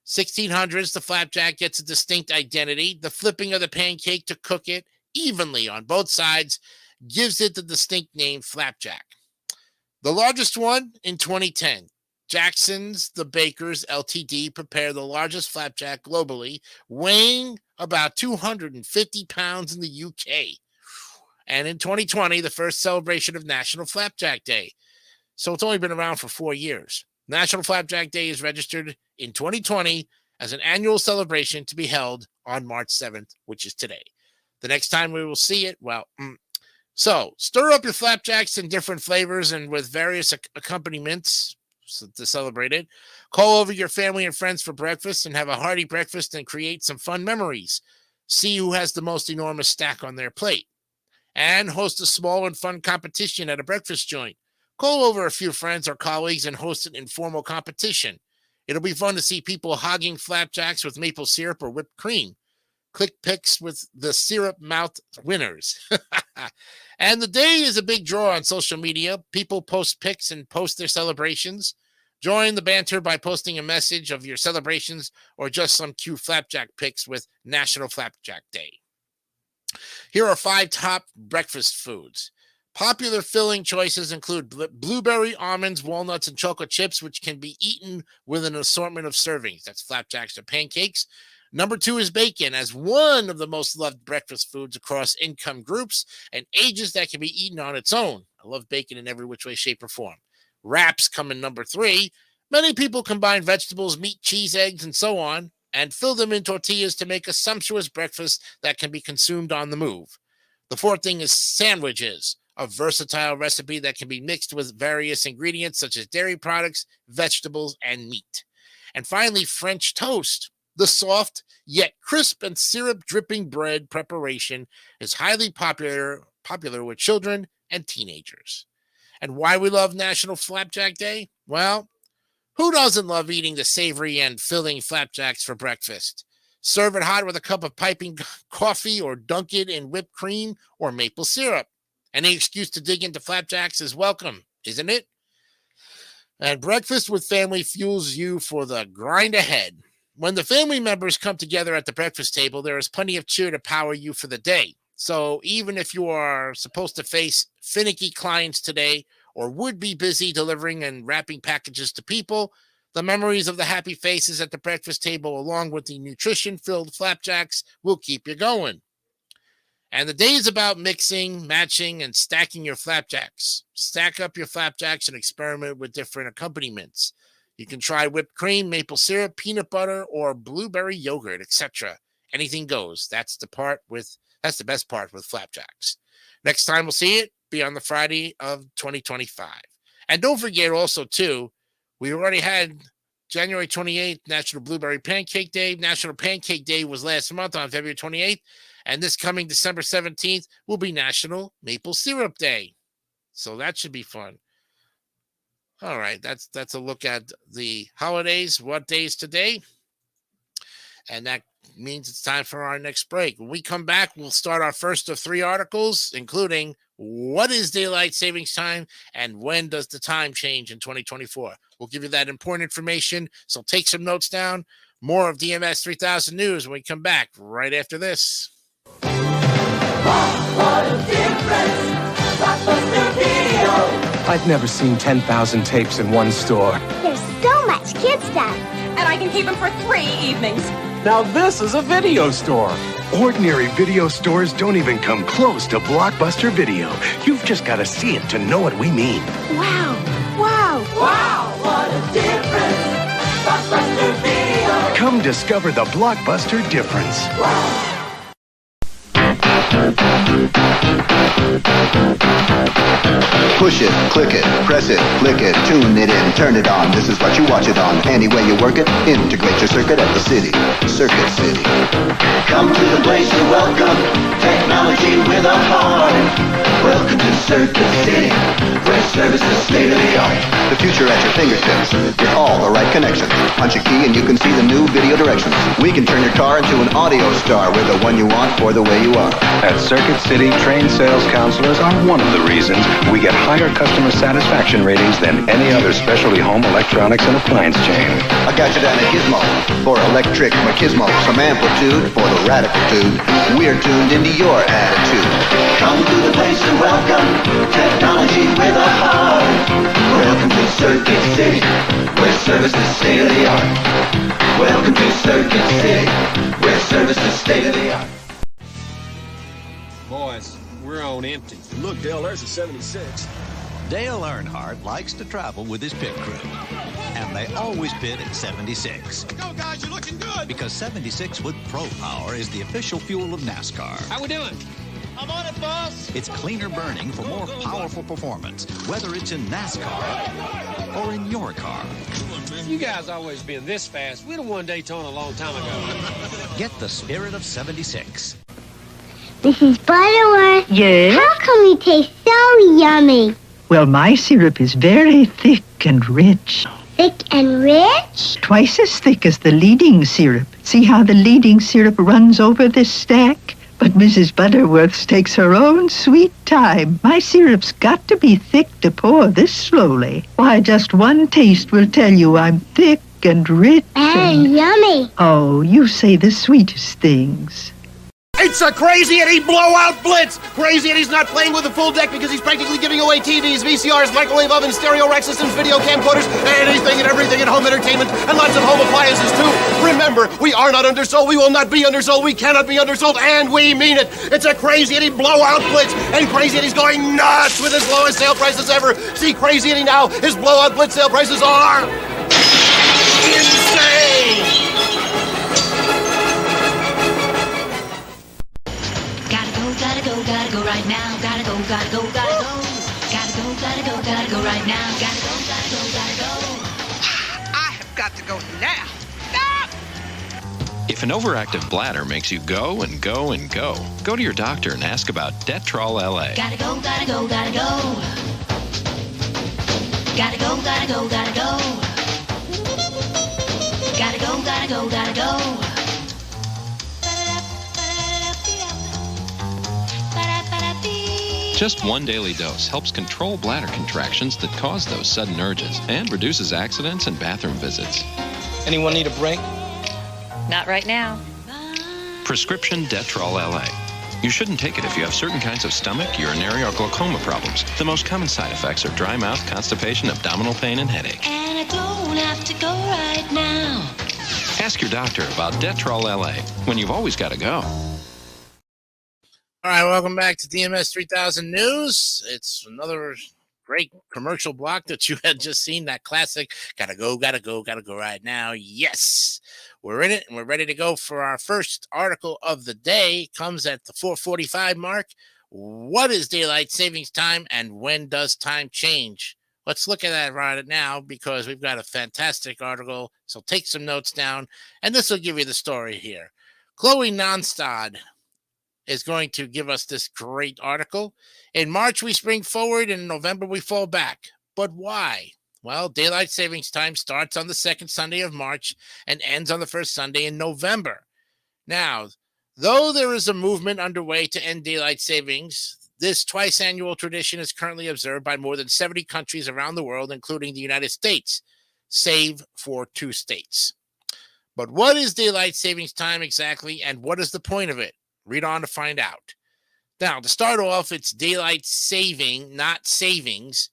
1600s, the flapjack gets a distinct identity. The flipping of the pancake to cook it evenly on both sides gives it the distinct name flapjack. The largest one in 2010. Jackson's The Bakers Ltd. prepared the largest flapjack globally, weighing about 250 pounds in the UK. And in 2020, the first celebration of National Flapjack Day. So it's only been around for 4 years. National Flapjack Day is registered in 2020 as an annual celebration to be held on March 7th, which is today. The next time we will see it, so stir up your flapjacks in different flavors and with various accompaniments to celebrate it. Call over your family and friends for breakfast and have a hearty breakfast and create some fun memories. See who has the most enormous stack on their plate. And host a small and fun competition at a breakfast joint. Call over a few friends or colleagues and host an informal competition. It'll be fun to see people hogging flapjacks with maple syrup or whipped cream. Click pics with the syrup mouth winners. And the day is a big draw on social media. People post pics and post their celebrations. Join the banter by posting a message of your celebrations or just some cute flapjack pics with National Flapjack Day. Here are 5 top breakfast foods. Popular filling choices include blueberry, almonds, walnuts, and chocolate chips, which can be eaten with an assortment of servings. That's flapjacks or pancakes. Number 2 is bacon, as one of the most loved breakfast foods across income groups and ages that can be eaten on its own. I love bacon in every which way, shape, or form. Wraps come in number 3. Many people combine vegetables, meat, cheese, eggs, and so on, and fill them in tortillas to make a sumptuous breakfast that can be consumed on the move. The 4th thing is sandwiches. a versatile recipe that can be mixed with various ingredients such as dairy products, vegetables, and meat. And finally, French toast. The soft yet crisp and syrup dripping bread preparation is highly popular with children and teenagers. And why we love National Flapjack Day? Well, who doesn't love eating the savory and filling flapjacks for breakfast? Serve it hot with a cup of piping coffee or dunk it in whipped cream or maple syrup. Any excuse to dig into flapjacks is welcome, isn't it? And breakfast with family fuels you for the grind ahead. When the family members come together at the breakfast table, there is plenty of cheer to power you for the day. So even if you are supposed to face finicky clients today or would be busy delivering and wrapping packages to people, the memories of the happy faces at the breakfast table along with the nutrition-filled flapjacks will keep you going. And the day is about mixing, matching, and stacking your flapjacks. Stack up your flapjacks and experiment with different accompaniments. You can try whipped cream, maple syrup, peanut butter, or blueberry yogurt, etc. Anything goes. That's the best part with flapjacks. Next time we'll see it, be on the Friday of 2025. And don't forget also, too, we already had January 28th, National Blueberry Pancake Day. National Pancake Day was last month on February 28th. And this coming December 17th will be National Maple Syrup Day. So that should be fun. All right, that's a look at the holidays, what days today. And that means it's time for our next break. When we come back, we'll start our first of 3 articles, including what is daylight savings time and when does the time change in 2024. We'll give you that important information, so take some notes down. More of DMS 3000 News when we come back right after this. What a difference! Blockbuster Video! I've never seen 10,000 tapes in one store. There's so much kid stuff. And I can keep them for 3 evenings. Now this is a video store. Ordinary video stores don't even come close to Blockbuster Video. You've just got to see it to know what we mean. Wow. Wow. Wow, what a difference! Blockbuster Video! Come discover the Blockbuster difference. Wow. Push it, click it, press it, click it, tune it in, turn it on. This is what you watch it on. Any way you work it, integrate your circuit at the city. Circuit City. Come to the place you're welcome. Technology with a heart. Welcome to Circuit City, where service is state of the art. The future at your fingertips with all the right connections. Punch a key and you can see the new video directions. We can turn your car into an audio star with the one you want for the way you are. At Circuit City, trained sales counselors are one of the reasons we get higher customer satisfaction ratings than any other specialty home electronics and appliance chain. A gadget and a gizmo for electric machismo. Some amplitude for the radical dude. We're tuned into your attitude. Come to the place you're welcome. Technology with a heart. Welcome to Circuit City, where service is state of the art. Welcome to Circuit City, where service is state of the art. Boys, we're on empty. Look, Dale, there's a 76. Dale Earnhardt likes to travel with his pit crew, and they always pit at 76. Go, guys, you're looking good. Because 76 with Pro Power is the official fuel of NASCAR. How we doing? I'm on it, boss. It's cleaner burning for more powerful performance, whether it's in NASCAR or in your car. You guys always been this fast. We'd have won Daytona a long time ago. Get the spirit of 76. Mrs. Butterworth. Yes? How come you taste so yummy? Well, my syrup is very thick and rich. Thick and rich? Twice as thick as the leading syrup. See how the leading syrup runs over this stack? But Mrs. Butterworth's takes her own sweet time. My syrup's got to be thick to pour this slowly. Why, just one taste will tell you I'm thick and rich and yummy. Oh, you say the sweetest things. It's a Crazy Eddie blowout blitz! Crazy Eddie's not playing with a full deck because he's practically giving away TVs, VCRs, microwave ovens, stereo rack systems, video camcorders, anything and everything in home entertainment, and lots of home appliances too. Remember, we are not undersold, we will not be undersold, we cannot be undersold, and we mean it. It's a Crazy Eddie blowout blitz, and Crazy Eddie's going nuts with his lowest sale prices ever. See Crazy Eddie now, his blowout blitz sale prices are insane! Gotta go right now. Gotta go gotta go right now. Gotta go, gotta go, gotta go. I have got to go now. If an overactive bladder makes you go and go and go to your doctor and ask about Detrol LA. Gotta go, gotta go, gotta go. Gotta go, gotta go, gotta go. Gotta go, gotta go, gotta go. Just one daily dose helps control bladder contractions that cause those sudden urges and reduces accidents and bathroom visits. Anyone need a break? Not right now. Prescription Detrol LA. You shouldn't take it if you have certain kinds of stomach, urinary, or glaucoma problems. The most common side effects are dry mouth, constipation, abdominal pain, and headache. And I don't have to go right now. Ask your doctor about Detrol LA when you've always got to go. All right, welcome back to DMS 3000 News. It's another great commercial block that you had just seen, that classic, gotta go right now. Yes, we're in it, and we're ready to go for our first article of the day. Comes at the 4:45 mark. What is daylight savings time, and when does time change? Let's look at that right now, because we've got a fantastic article, so take some notes down, and this will give you the story here. Chloe Nonstad is going to give us this great article. In March, we spring forward, and in November, we fall back. But why? Well, daylight savings time starts on the second Sunday of March and ends on the first Sunday in November. Now, though there is a movement underway to end daylight savings, this twice-annual tradition is currently observed by more than 70 countries around the world, including the United States, save for 2 states. But what is daylight savings time exactly, and what is the point of it? Read on to find out. Now, to start off, it's daylight saving, not savings,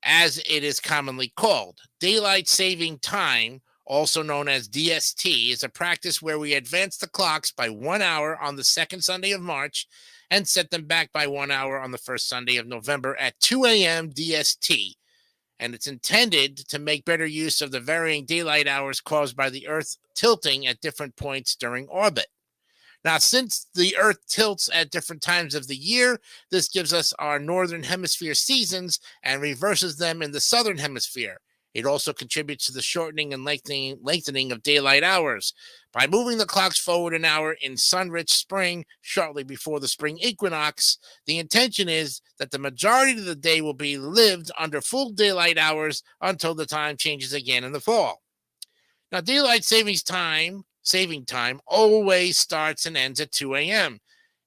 as it is commonly called. Daylight saving time, also known as DST, is a practice where we advance the clocks by 1 hour on the second Sunday of March and set them back by 1 hour on the first Sunday of November at 2 a.m. DST. And it's intended to make better use of the varying daylight hours caused by the Earth tilting at different points during orbit. Now, since the Earth tilts at different times of the year, this gives us our northern hemisphere seasons and reverses them in the southern hemisphere. It also contributes to the shortening and lengthening of daylight hours. By moving the clocks forward an hour in sun-rich spring, shortly before the spring equinox, the intention is that the majority of the day will be lived under full daylight hours until the time changes again in the fall. Now, daylight saving time always starts and ends at 2 a.m.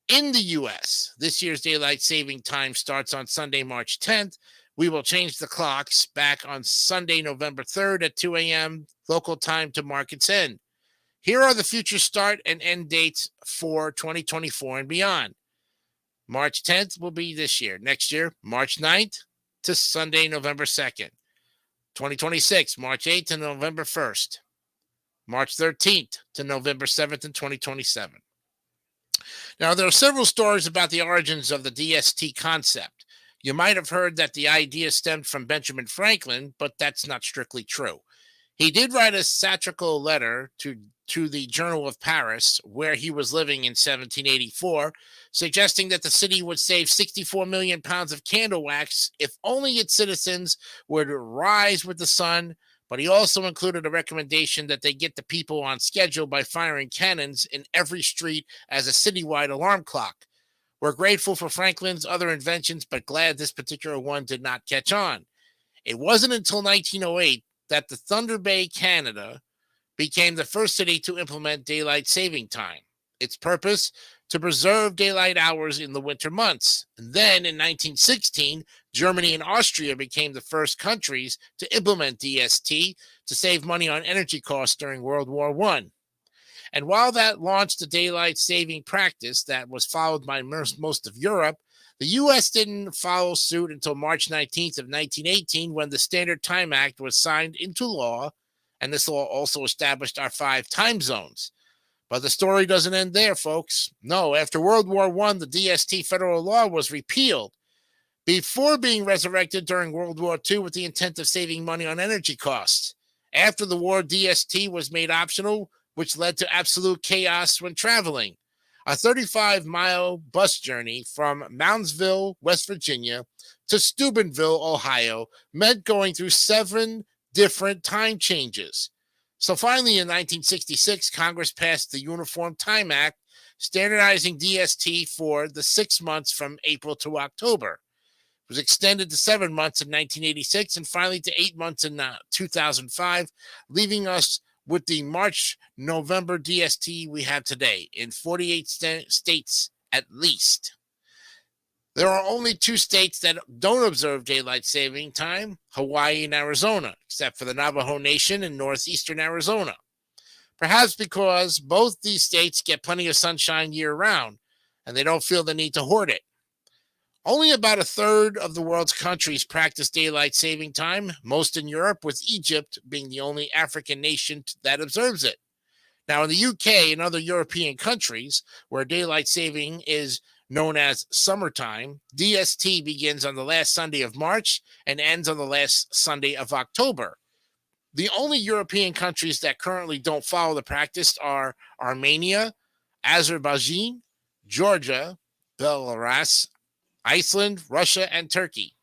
In the U.S., this year's daylight saving time starts on Sunday, March 10th. We will change the clocks back on Sunday, November 3rd at 2 a.m. local time to mark its end. Here are the future start and end dates for 2024 and beyond. March 10th will be this year. Next year, March 9th to Sunday, November 2nd. 2026, March 8th to November 1st. March 13th to November 7th in 2027. Now, there are several stories about the origins of the DST concept. You might have heard that the idea stemmed from Benjamin Franklin, but that's not strictly true. He did write a satirical letter to the Journal of Paris, where he was living in 1784, suggesting that the city would save 64 million pounds of candle wax if only its citizens would rise with the sun. But he also included a recommendation that they get the people on schedule by firing cannons in every street as a citywide alarm clock. We're grateful for Franklin's other inventions, but glad this particular one did not catch on. It wasn't until 1908 that the Thunder Bay, Canada, became the first city to implement daylight saving time. Its purpose, to preserve daylight hours in the winter months. And then in 1916, Germany and Austria became the first countries to implement DST to save money on energy costs during World War I. And while that launched a daylight saving practice that was followed by most of Europe, the U.S. didn't follow suit until March 19th of 1918, when the Standard Time Act was signed into law, and this law also established our 5 time zones. But the story doesn't end there, folks. No, after World War I, the DST federal law was repealed before being resurrected during World War II with the intent of saving money on energy costs. After the war, DST was made optional, which led to absolute chaos when traveling. A 35-mile bus journey from Moundsville, West Virginia, to Steubenville, Ohio, meant going through 7 different time changes. So finally, in 1966, Congress passed the Uniform Time Act, standardizing DST for the 6 months from April to October. It was extended to 7 months in 1986 and finally to 8 months in 2005, leaving us with the March-November DST we have today in 48 states at least. There are only 2 states that don't observe daylight saving time, Hawaii and Arizona, except for the Navajo Nation in northeastern Arizona. Perhaps because both these states get plenty of sunshine year-round, and they don't feel the need to hoard it. Only about a third of the world's countries practice daylight saving time, most in Europe, with Egypt being the only African nation that observes it. Now, in the UK and other European countries, where daylight saving is known as summertime, DST begins on the last Sunday of March and ends on the last Sunday of October. The only European countries that currently don't follow the practice are Armenia, Azerbaijan, Georgia, Belarus, Iceland, Russia, and Turkey.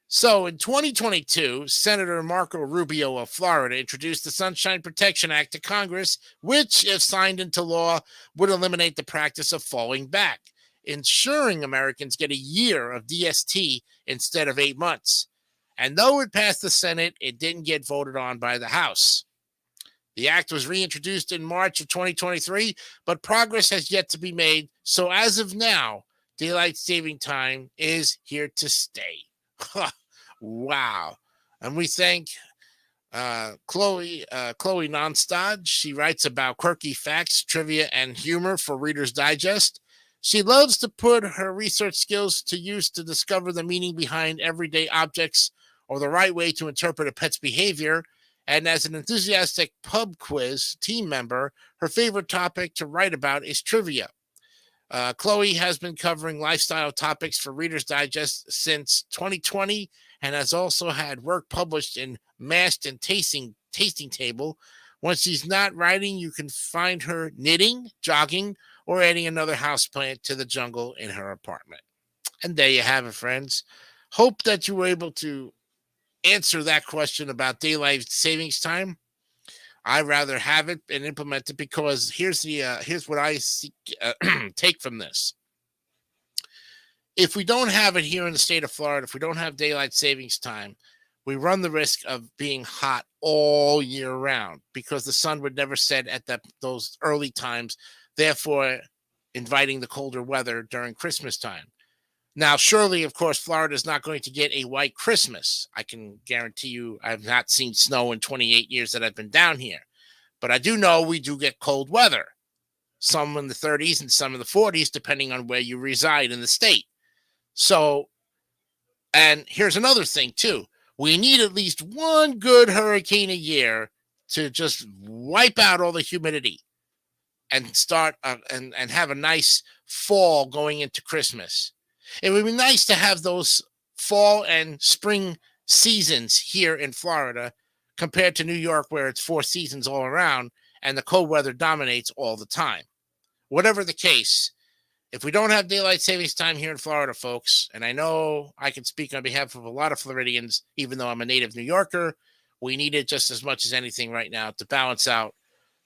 So in 2022, Senator Marco Rubio of Florida introduced the Sunshine Protection Act to Congress, which, if signed into law, would eliminate the practice of falling back, ensuring Americans get a year of DST instead of 8 months. And though it passed the Senate, it didn't get voted on by the House. The act was reintroduced in March of 2023, but progress has yet to be made. So as of now, daylight saving time is here to stay. Wow. And we thank Chloe Nonstad. She writes about quirky facts, trivia, and humor for Reader's Digest. She loves to put her research skills to use to discover the meaning behind everyday objects or the right way to interpret a pet's behavior. And as an enthusiastic pub quiz team member, her favorite topic to write about is trivia. Chloe has been covering lifestyle topics for Reader's Digest since 2020 and has also had work published in Mast and Tasting Table. When she's not writing, you can find her knitting, jogging, or adding another houseplant to the jungle in her apartment. And there you have it, friends. Hope that you were able to answer that question about daylight savings time. I'd rather have it and implement it because here's what I take from this. If we don't have it here in the state of Florida, if we don't have daylight savings time, we run the risk of being hot all year round because the sun would never set at those early times, therefore inviting the colder weather during Christmas time. Now, surely, of course, Florida is not going to get a white Christmas. I can guarantee you I've not seen snow in 28 years that I've been down here. But I do know we do get cold weather, some in the 30s and some in the 40s, depending on where you reside in the state. So, and here's another thing, too. We need at least one good hurricane a year to just wipe out all the humidity and start and have a nice fall going into Christmas. It would be nice to have those fall and spring seasons here in Florida compared to New York, where it's 4 seasons all around and the cold weather dominates all the time. Whatever the case, if we don't have daylight savings time here in Florida, folks, and I know I can speak on behalf of a lot of Floridians, even though I'm a native New Yorker, we need it just as much as anything right now to balance out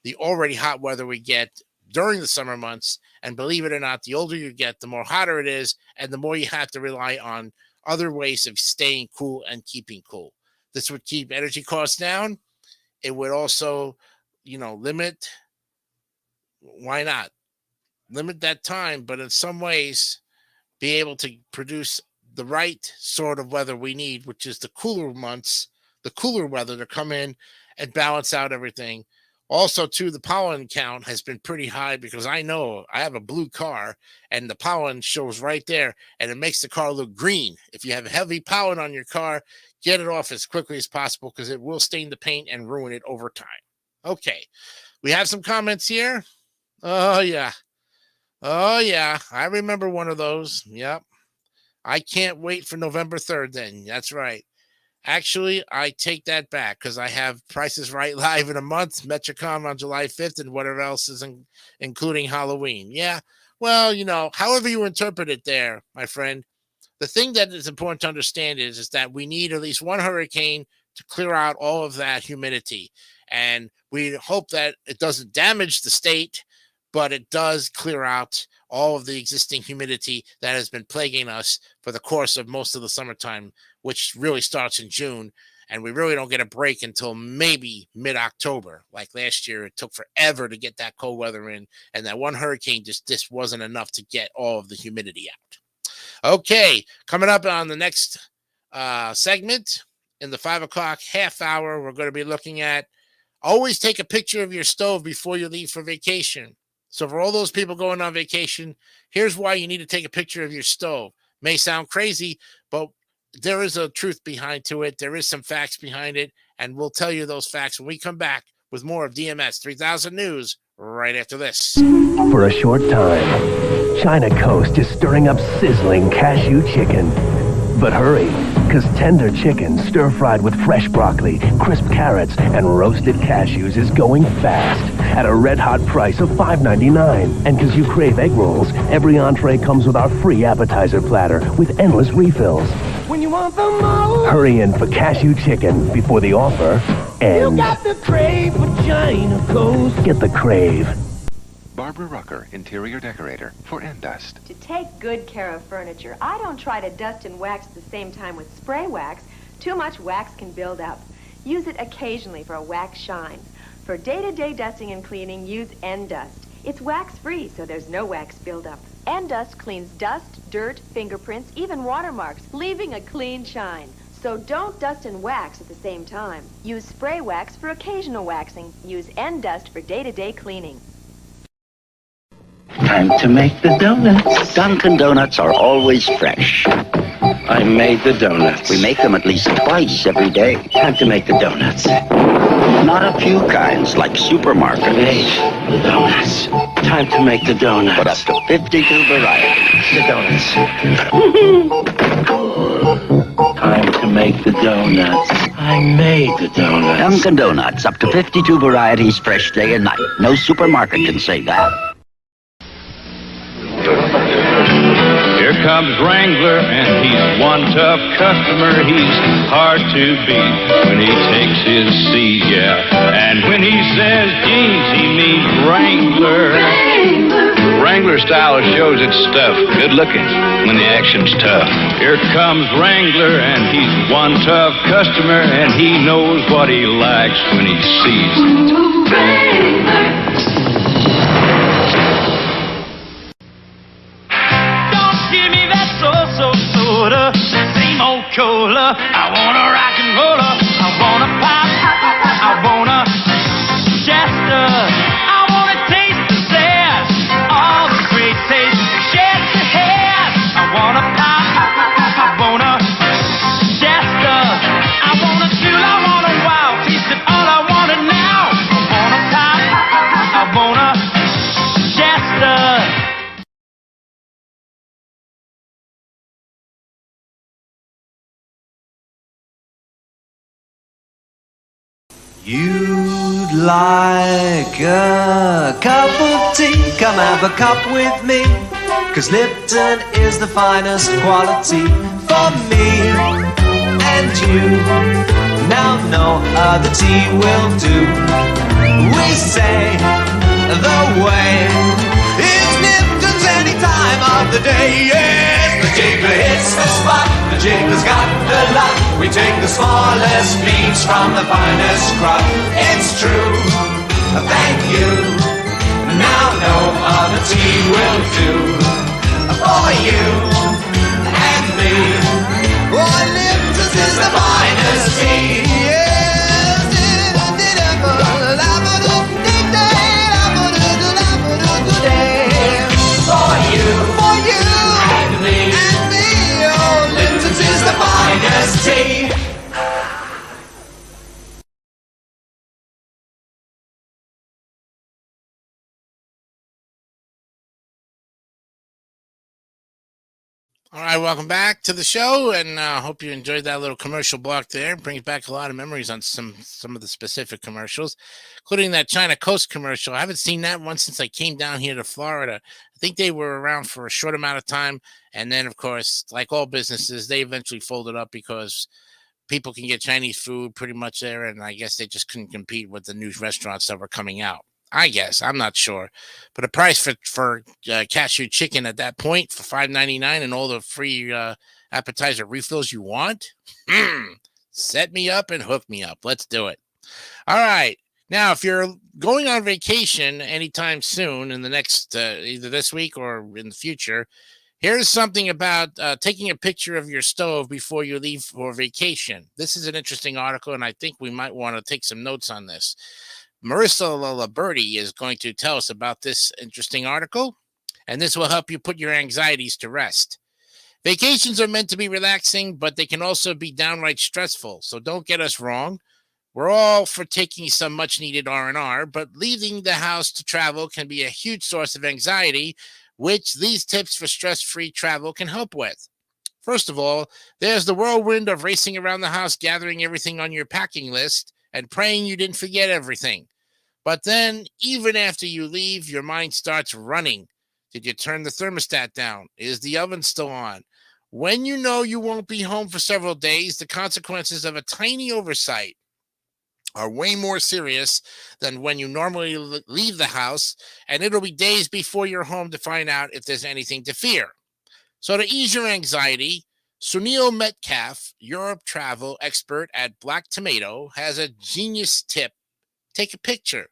the already hot weather we get during the summer months. And believe it or not, the older you get, the more hotter it is, and the more you have to rely on other ways of staying cool and keeping cool. This would keep energy costs down. It would also, limit, why not? Limit that time, but in some ways be able to produce the right sort of weather we need, which is the cooler months, the cooler weather to come in and balance out everything. Also, too, the pollen count has been pretty high because I know I have a blue car and the pollen shows right there and it makes the car look green. If you have heavy pollen on your car, get it off as quickly as possible because it will stain the paint and ruin it over time. Okay, we have some comments here. Oh, yeah. I remember one of those. Yep. I can't wait for November 3rd then. That's right. Actually, I take that back because I have Price is Right live in a month, Metricon on July 5th, and whatever else is including Halloween. Yeah, well, however you interpret it there, my friend, the thing that is important to understand is that we need at least one hurricane to clear out all of that humidity. And we hope that it doesn't damage the state, but it does clear out all of the existing humidity that has been plaguing us for the course of most of the summertime, which really starts in June. And we really don't get a break until maybe mid-October. Like last year, it took forever to get that cold weather in. And that one hurricane just wasn't enough to get all of the humidity out. Okay, coming up on the next segment in the 5 o'clock half hour, we're going to be looking at always take a picture of your stove before you leave for vacation. So for all those people going on vacation, here's why you need to take a picture of your stove. May sound crazy, but there is a truth behind to it. There is some facts behind it, and we'll tell you those facts when we come back with more of DMS 3000 News right after this. For a short time, China Coast is stirring up sizzling cashew chicken. But hurry, because tender chicken stir-fried with fresh broccoli, crisp carrots, and roasted cashews is going fast at a red-hot price of $5.99. And because you crave egg rolls, every entree comes with our free appetizer platter with endless refills. When you want the most, Hurry in for cashew chicken before the offer ends. you got the crave for China Coast. Get the crave. Barbara Rucker, interior decorator for Endust. To take good care of furniture, I don't try to dust and wax at the same time with spray wax. Too much wax can build up. Use it occasionally for a wax shine. For day-to-day dusting and cleaning, use Endust. It's wax-free, so there's no wax buildup. Endust cleans dust, dirt, fingerprints, even watermarks, leaving a clean shine. So don't dust and wax at the same time. Use spray wax for occasional waxing. Use Endust for day-to-day cleaning. Time to make the donuts. Dunkin' Donuts are always fresh. I made the donuts. We make them at least twice every day. Time to make the donuts. Not a few kinds, like supermarket. Made the donuts. Time to make the donuts. But up to 52 varieties. The donuts. Time to make the donuts. I made the donuts. Dunkin' Donuts, up to 52 varieties, fresh day and night. No supermarket can say that. Here comes Wrangler, and he's one tough customer. He's hard to beat when he takes his seat, yeah. And when he says jeans, he means Wrangler. Wrangler style shows its stuff. Good looking when the action's tough. Here comes Wrangler, and he's one tough customer, and he knows what he likes when he sees it. Soda, same old cola. I want a rock and roller. I want a pop. I want a Shasta. I want to taste the zest. All the great taste Shasta has. I want a pop. I want a Shasta. I want a chill. I want a wow. Taste it all. I want it now. I want a pop. I want a Shasta. You'd like a cup of tea? Come have a cup with me, 'cause Lipton is the finest quality for me and you. Now no other tea will do. We say the way is Lipton's any time of the day. Yes, the jigger hits the spot. The jigger's got the lot. We take the smallest beans from the finest crop. It's true, thank you. Now no other tea will do for you and me. Oh, Lipton's is the finest tea. For you and me. Oh, Lipton's is the finest tea. All right, welcome back to the show, and hope you enjoyed that little commercial block there. It brings back a lot of memories on some of the specific commercials, including that China Coast commercial. I haven't seen that one since I came down here to Florida. I think they were around for a short amount of time, and then, of course, like all businesses, they eventually folded up because people can get Chinese food pretty much there, and I guess they just couldn't compete with the new restaurants that were coming out. I guess I'm not sure, but the price for cashew chicken at that point for $5.99 and all the free appetizer refills you want, set me up and hook me up. Let's do it. All right, now if you're going on vacation anytime soon in the next either this week or in the future, here's something about taking a picture of your stove before you leave for vacation. This is an interesting article, and I think we might want to take some notes on this. Marissa Laliberti is going to tell us about this interesting article, and this will help you put your anxieties to rest. Vacations are meant to be relaxing, but they can also be downright stressful, so don't get us wrong. We're all for taking some much-needed R&R, but leaving the house to travel can be a huge source of anxiety, which these tips for stress-free travel can help with. First of all, there's the whirlwind of racing around the house, gathering everything on your packing list, and praying you didn't forget everything. But then, even after you leave, your mind starts running. Did you turn the thermostat down? Is the oven still on? When you know you won't be home for several days, the consequences of a tiny oversight are way more serious than when you normally leave the house, and it'll be days before you're home to find out if there's anything to fear. So to ease your anxiety, Sunil Metcalf, Europe travel expert at Black Tomato, has a genius tip. Take a picture.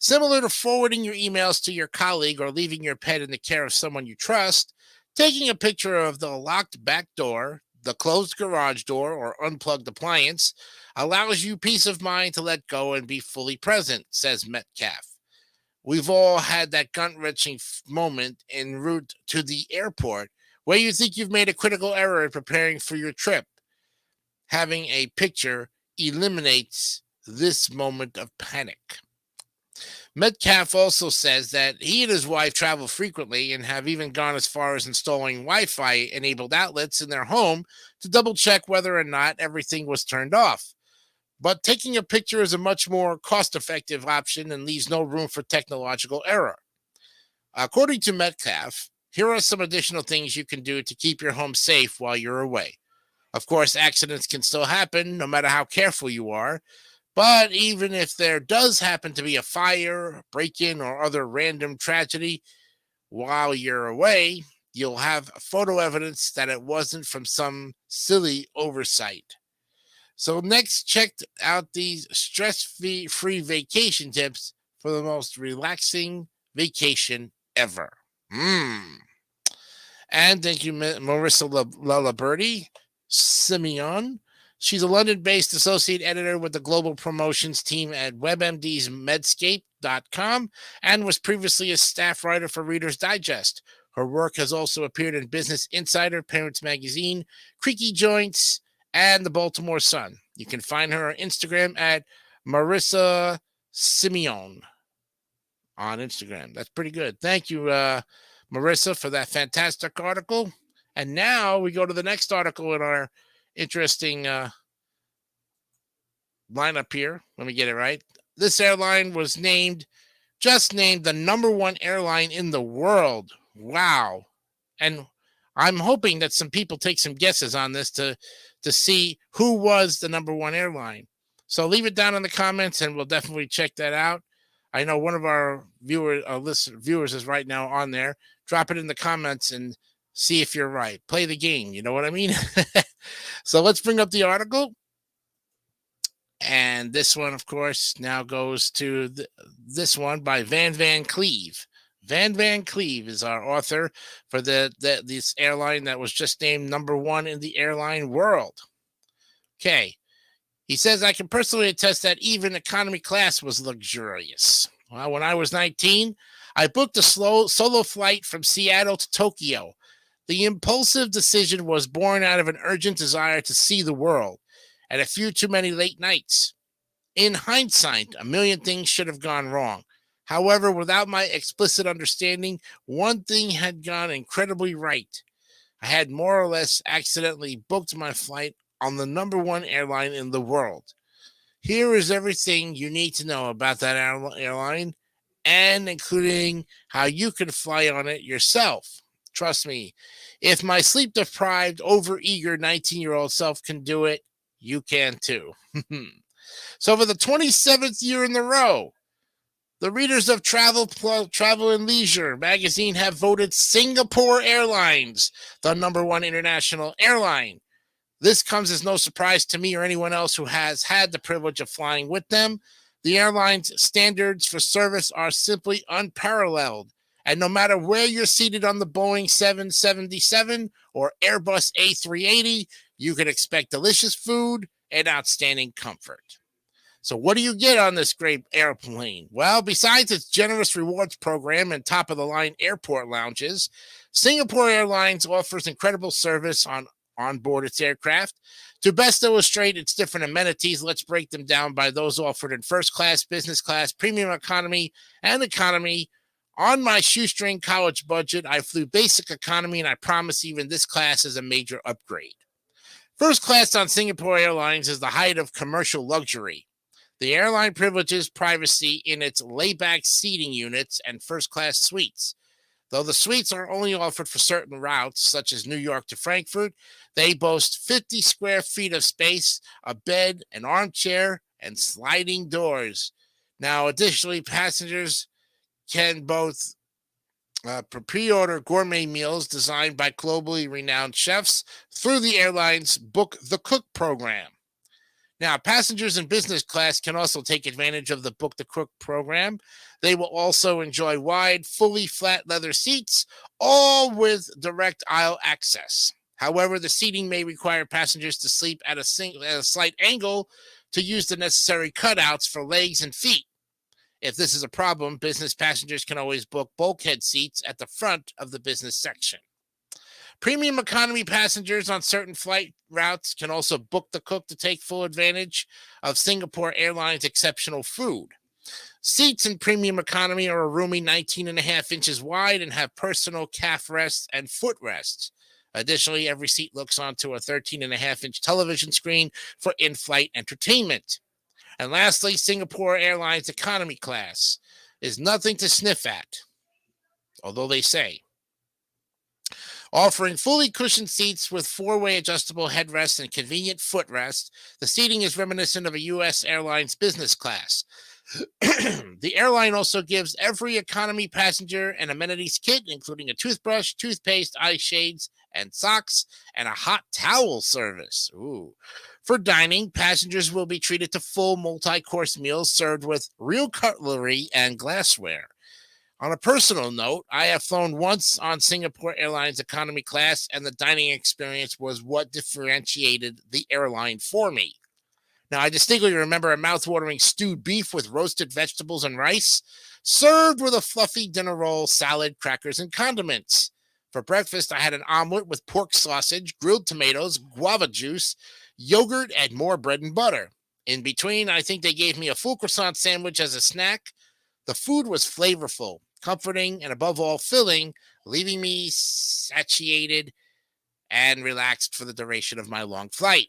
Similar to forwarding your emails to your colleague or leaving your pet in the care of someone you trust, taking a picture of the locked back door, the closed garage door, or unplugged appliance allows you peace of mind to let go and be fully present, says Metcalf. We've all had that gut-wrenching moment en route to the airport where you think you've made a critical error in preparing for your trip. Having a picture eliminates this moment of panic. Metcalf also says that he and his wife travel frequently and have even gone as far as installing Wi-Fi enabled outlets in their home to double check whether or not everything was turned off. But taking a picture is a much more cost-effective option and leaves no room for technological error. According to Metcalf, here are some additional things you can do to keep your home safe while you're away. Of course, accidents can still happen no matter how careful you are. But even if there does happen to be a fire, break-in, or other random tragedy while you're away, you'll have photo evidence that it wasn't from some silly oversight. So next, check out these stress-free vacation tips for the most relaxing vacation ever. And thank you, Marissa Laliberti, Simeon. She's a London-based associate editor with the global promotions team at WebMD's Medscape.com and was previously a staff writer for Reader's Digest. Her work has also appeared in Business Insider, Parents Magazine, Creaky Joints, and the Baltimore Sun. You can find her on Instagram at Marissa Simeon on Instagram. That's pretty good. Thank you, Marissa, for that fantastic article. And now we go to the next article in our interesting lineup here. Let me get it right. This airline was just named the #1 airline in the world. Wow. And I'm hoping that some people take some guesses on this to see who was the #1 airline. So leave it down in the comments and we'll definitely check that out. I know one of our viewers is right now on there. Drop it in the comments and see if you're right. Play the game. You know what I mean? So let's bring up the article. And this one, of course, now goes to this one by Van Cleve. Van Cleve is our author for this airline that was just named #1 in the airline world. Okay. He says, I can personally attest that even economy class was luxurious. Well, when I was 19, I booked a solo flight from Seattle to Tokyo. The impulsive decision was born out of an urgent desire to see the world and a few too many late nights. In hindsight, a million things should have gone wrong. However, without my explicit understanding, one thing had gone incredibly right. I had more or less accidentally booked my flight on the number one airline in the world. Here is everything you need to know about that airline, and including how you can fly on it yourself. Trust me, if my sleep-deprived, overeager 19-year-old self can do it, you can too. So for the 27th year in a row, the readers of Travel and Leisure magazine have voted Singapore Airlines the number one international airline. This comes as no surprise to me or anyone else who has had the privilege of flying with them. The airline's standards for service are simply unparalleled. And no matter where you're seated on the Boeing 777 or Airbus A380, you can expect delicious food and outstanding comfort. So what do you get on this great airplane? Well, besides its generous rewards program and top-of-the-line airport lounges, Singapore Airlines offers incredible service on board its aircraft. To best illustrate its different amenities, let's break them down by those offered in first class, business class, premium economy, and economy. On my shoestring college budget, I flew basic economy, and I promise even this class is a major upgrade. First class on Singapore Airlines is the height of commercial luxury. The airline privileges privacy in its layback seating units and first-class suites. Though the suites are only offered for certain routes, such as New York to Frankfurt, they boast 50 square feet of space, a bed, an armchair, and sliding doors. Now, additionally, passengers can both pre-order gourmet meals designed by globally renowned chefs through the airline's Book the Cook program. Now, passengers in business class can also take advantage of the Book the Cook program. They will also enjoy wide, fully flat leather seats, all with direct aisle access. However, the seating may require passengers to sleep at a slight angle to use the necessary cutouts for legs and feet. If this is a problem, business passengers can always book bulkhead seats at the front of the business section. Premium economy passengers on certain flight routes can also book the Cook to take full advantage of Singapore Airlines' exceptional food. Seats in premium economy are a roomy 19.5 inches wide and have personal calf rests and foot rests. Additionally, every seat looks onto a 13.5-inch television screen for in-flight entertainment. And lastly, Singapore Airlines economy class is nothing to sniff at, although they say. Offering fully cushioned seats with four-way adjustable headrests and convenient footrests, the seating is reminiscent of a U.S. Airlines business class. The airline also gives every economy passenger an amenities kit, including a toothbrush, toothpaste, eye shades, and socks, and a hot towel service. Ooh. For dining, passengers will be treated to full multi-course meals served with real cutlery and glassware. On a personal note, I have flown once on Singapore Airlines economy class, and the dining experience was what differentiated the airline for me. Now, I distinctly remember a mouth-watering stewed beef with roasted vegetables and rice, served with a fluffy dinner roll, salad, crackers, and condiments. For breakfast, I had an omelet with pork sausage, grilled tomatoes, guava juice, yogurt, and more bread and butter. In between, I think they gave me a full croissant sandwich as a snack. The food was flavorful, comforting, and above all, filling, leaving me satiated and relaxed for the duration of my long flight.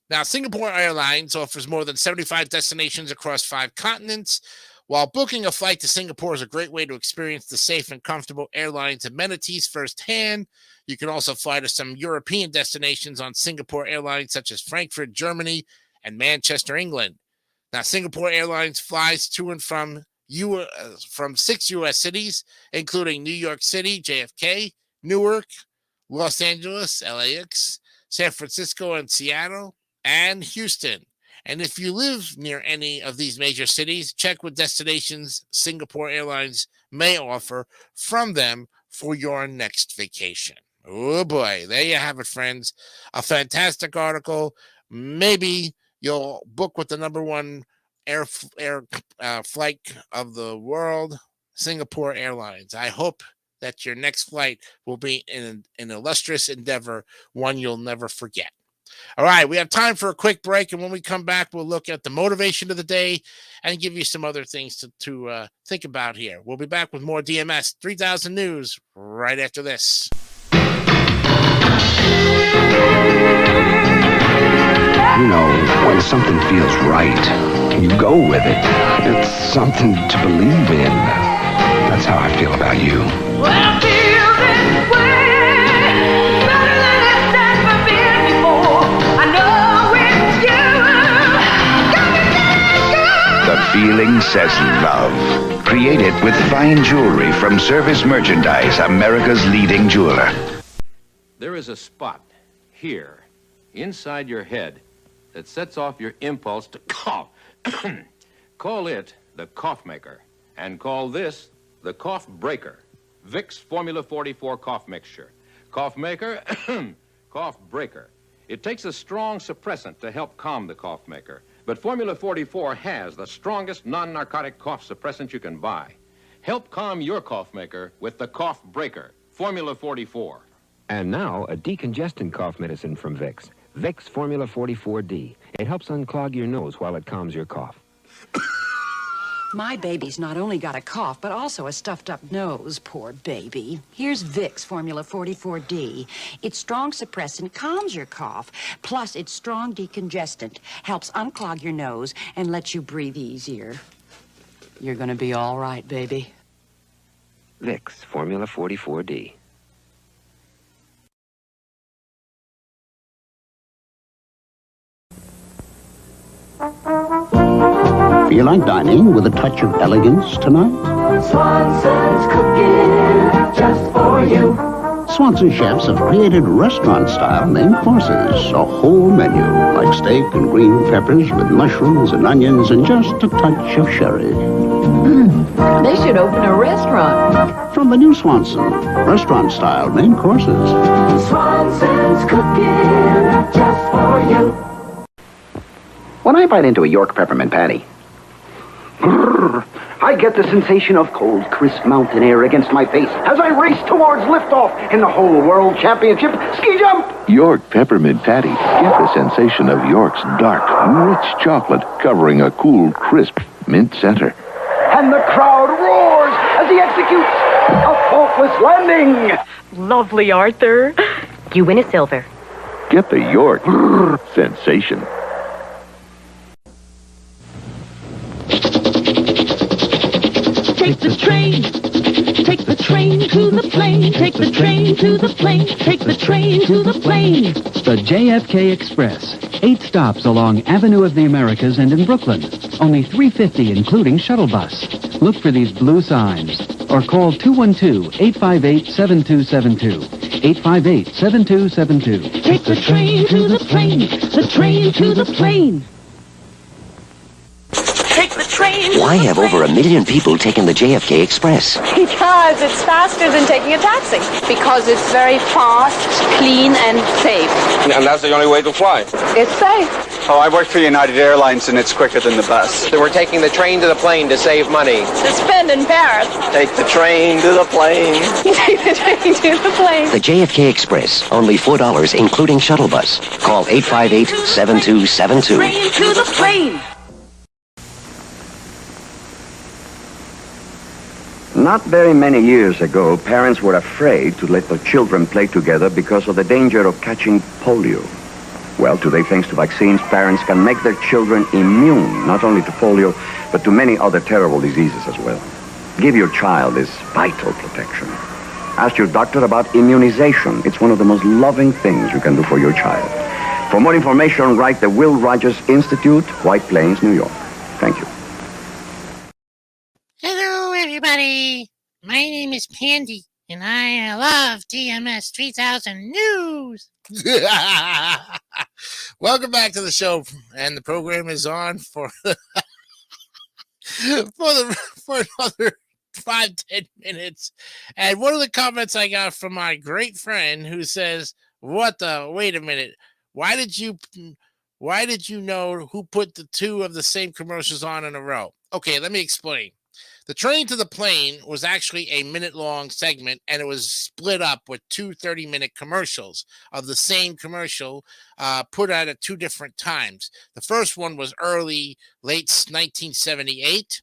Now, Singapore Airlines offers more than 75 destinations across 5 continents. While booking a flight to Singapore is a great way to experience the safe and comfortable airline's amenities firsthand, you can also fly to some European destinations on Singapore Airlines, such as Frankfurt, Germany, and Manchester, England. Now, Singapore Airlines flies to and from 6 U.S. cities, including New York City, JFK, Newark, Los Angeles, LAX, San Francisco and Seattle, and Houston. And if you live near any of these major cities, check what destinations Singapore Airlines may offer from them for your next vacation. Oh boy, there you have it, friends. A fantastic article. Maybe you'll book with the number one air flight of the world, Singapore Airlines. I hope that your next flight will be an illustrious endeavor, one you'll never forget. All right, we have time for a quick break, and when we come back, we'll look at the motivation of the day and give you some other things to think about here. We'll be back with more DMS 3000 News right after this. You know, when something feels right, you go with it. It's something to believe in. That's how I feel about you. Well, I feel this way, better than it's ever been before. I know it's you. The feeling says love. Created with fine jewelry from Service Merchandise, America's leading jeweler. There is a spot here, inside your head, that sets off your impulse to cough. Call it the cough maker, and call this the cough breaker. Vicks Formula 44 cough mixture. Cough maker, cough breaker. It takes a strong suppressant to help calm the cough maker. But Formula 44 has the strongest non-narcotic cough suppressant you can buy. Help calm your cough maker with the cough breaker, Formula 44. And now, a decongestant cough medicine from Vicks. Vicks Formula 44D. It helps unclog your nose while it calms your cough. My baby's not only got a cough, but also a stuffed-up nose. Poor baby. Here's Vicks Formula 44D. Its strong suppressant calms your cough, plus its strong decongestant helps unclog your nose and lets you breathe easier. You're gonna be all right, baby. Vicks Formula 44D. Feel like dining with a touch of elegance tonight? Swanson's cooking just for you. Swanson chefs have created restaurant-style main courses, a whole menu, like steak and green peppers with mushrooms and onions and just a touch of sherry. They should open a restaurant. From the new Swanson, restaurant-style main courses. Swanson's cooking just for you. When I bite into a York peppermint patty, I get the sensation of cold, crisp mountain air against my face as I race towards liftoff in the whole world championship ski jump. York Peppermint Patty. Get the sensation of York's dark, rich chocolate covering a cool, crisp mint center. And the crowd roars as he executes a faultless landing. Lovely, Arthur. You win a silver. Get the York sensation. Take the train. Take the train to the plane. Take the train to the plane. Take the train to the plane. The JFK Express. 8 stops along Avenue of the Americas and in Brooklyn. Only $3.50 including shuttle bus. Look for these blue signs. Or call 212-858-7272. 858-7272. Take the train to the plane. The train to the plane. Take the train. Why have over 1 million people taken the JFK Express? Because it's faster than taking a taxi. Because it's very fast, clean, and safe. And that's the only way to fly. It's safe. Oh, I work for United Airlines, and it's quicker than the bus. So we're taking the train to the plane to save money. To spend in Paris. Take the train to the plane. Take the train to the plane. The JFK Express. Only $4 including shuttle bus. Call 858-7272. Train to the plane. Not very many years ago, parents were afraid to let their children play together because of the danger of catching polio. Well, today, thanks to vaccines, parents can make their children immune, not only to polio, but to many other terrible diseases as well. Give your child this vital protection. Ask your doctor about immunization. It's one of the most loving things you can do for your child. For more information, write the Will Rogers Institute, White Plains, New York. Thank you. Hello, everybody. My name is Pandy, and I love DMS 3000 News. Welcome back to the show, and the program is on for for another 5-10 minutes. And one of the comments I got from my great friend who says, "What the? Wait a minute. Why did you know who put the two of the same commercials on in a row?" Okay, let me explain. The Train to the Plane was actually a minute-long segment, and it was split up with 2 30-minute commercials of the same commercial put out at 2 different times. The first one was late 1978,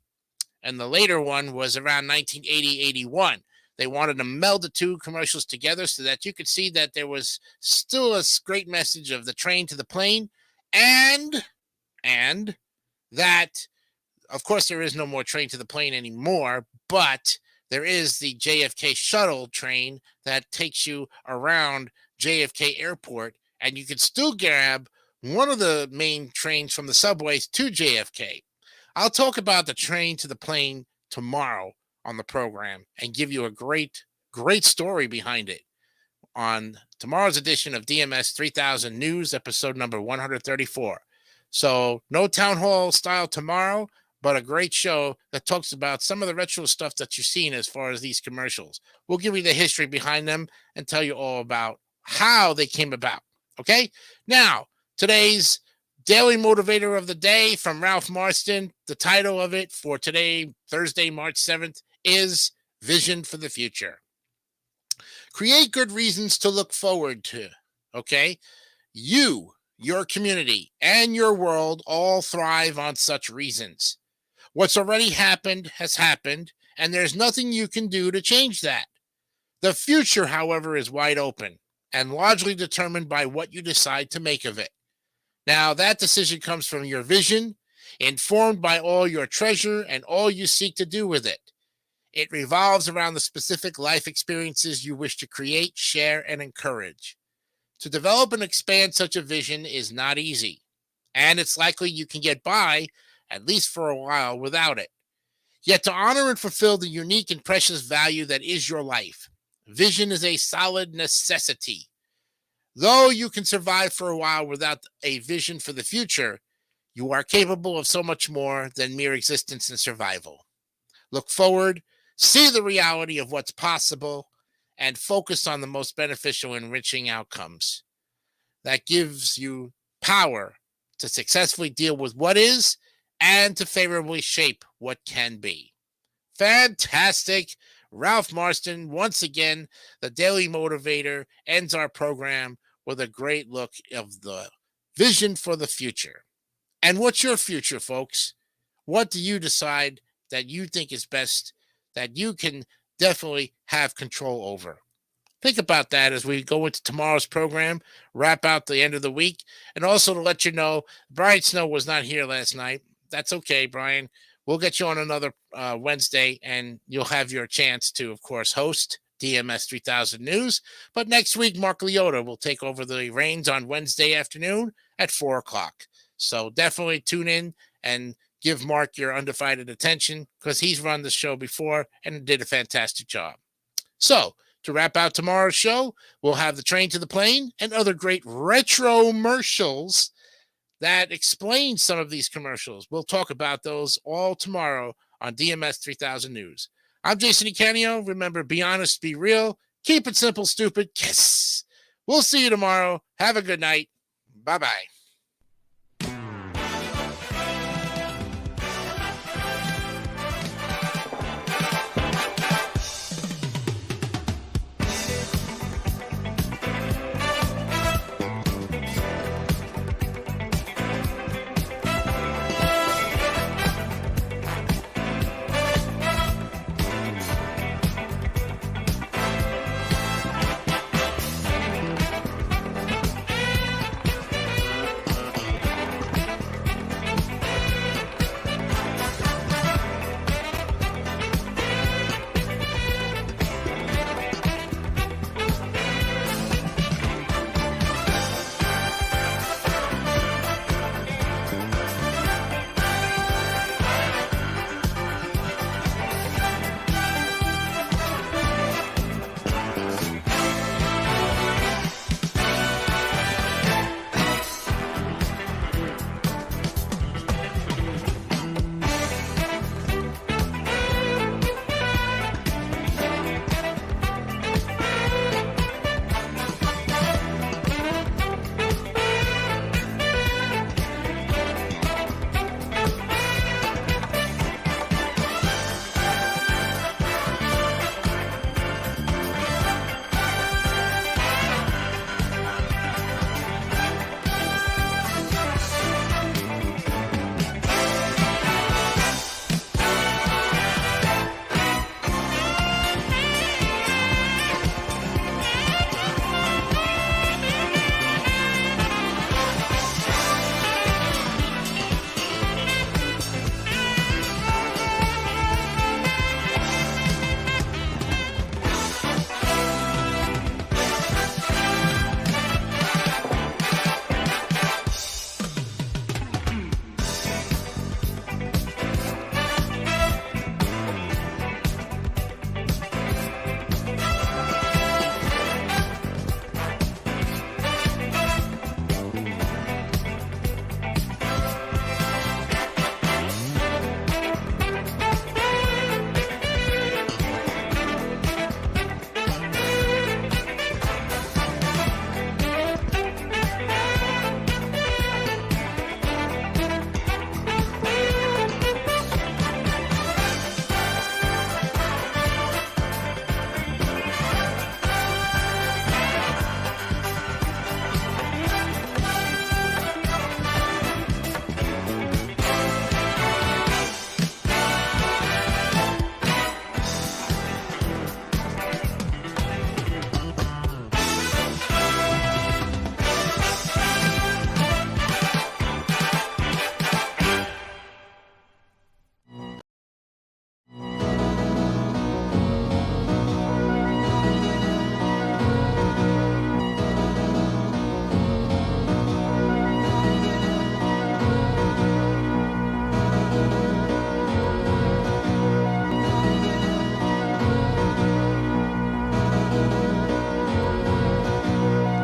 and the later one was around 1980-81. They wanted to meld the 2 commercials together so that you could see that there was still a great message of the train to the plane and that, of course, there is no more train to the plane anymore, but there is the JFK shuttle train that takes you around JFK Airport, and you can still grab one of the main trains from the subways to JFK. I'll talk about the train to the plane tomorrow on the program and give you a great story behind it on tomorrow's edition of DMS 3000 News, episode number 134. So no town hall style tomorrow, but a great show that talks about some of the retro stuff that you're seeing as far as these commercials. We'll give you the history behind them and tell you all about how they came about. Okay? Now, today's Daily Motivator of the Day from Ralph Marston. The title of it for today, Thursday, March 7th, is Vision for the Future. Create good reasons to look forward to. Okay? You, your community, and your world all thrive on such reasons. What's already happened has happened, and there's nothing you can do to change that. The future, however, is wide open and largely determined by what you decide to make of it. Now, that decision comes from your vision, informed by all your treasure and all you seek to do with it. It revolves around the specific life experiences you wish to create, share, and encourage. To develop and expand such a vision is not easy, and it's likely you can get by, at least for a while, without it. Yet to honor and fulfill the unique and precious value that is your life, vision is a solid necessity. Though you can survive for a while without a vision for the future, you are capable of so much more than mere existence and survival. Look forward, see the reality of what's possible, and focus on the most beneficial, enriching outcomes. That gives you power to successfully deal with what is and to favorably shape what can be. Fantastic. Ralph Marston, once again, the Daily Motivator, ends our program with a great look of the vision for the future. And what's your future, folks? What do you decide that you think is best, that you can definitely have control over? Think about that as we go into tomorrow's program, wrap out the end of the week, and also to let you know, Brian Snow was not here last night. That's okay, Brian. We'll get you on another Wednesday, and you'll have your chance to, of course, host DMS 3000 News. But next week, Mark Leota will take over the reins on Wednesday afternoon at 4 o'clock. So definitely tune in and give Mark your undivided attention, because he's run the show before and did a fantastic job. So to wrap out tomorrow's show, we'll have the train to the plane and other great retro commercials that explain some of these commercials. We'll talk about those all tomorrow on DMS 3000 News. I'm Jason Icanio. Remember, be honest, be real. Keep it simple, stupid. Kiss. We'll see you tomorrow. Have a good night. Bye-bye.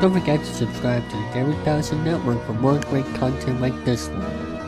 Don't forget to subscribe to the Gary Dawson Network for more great content like this one.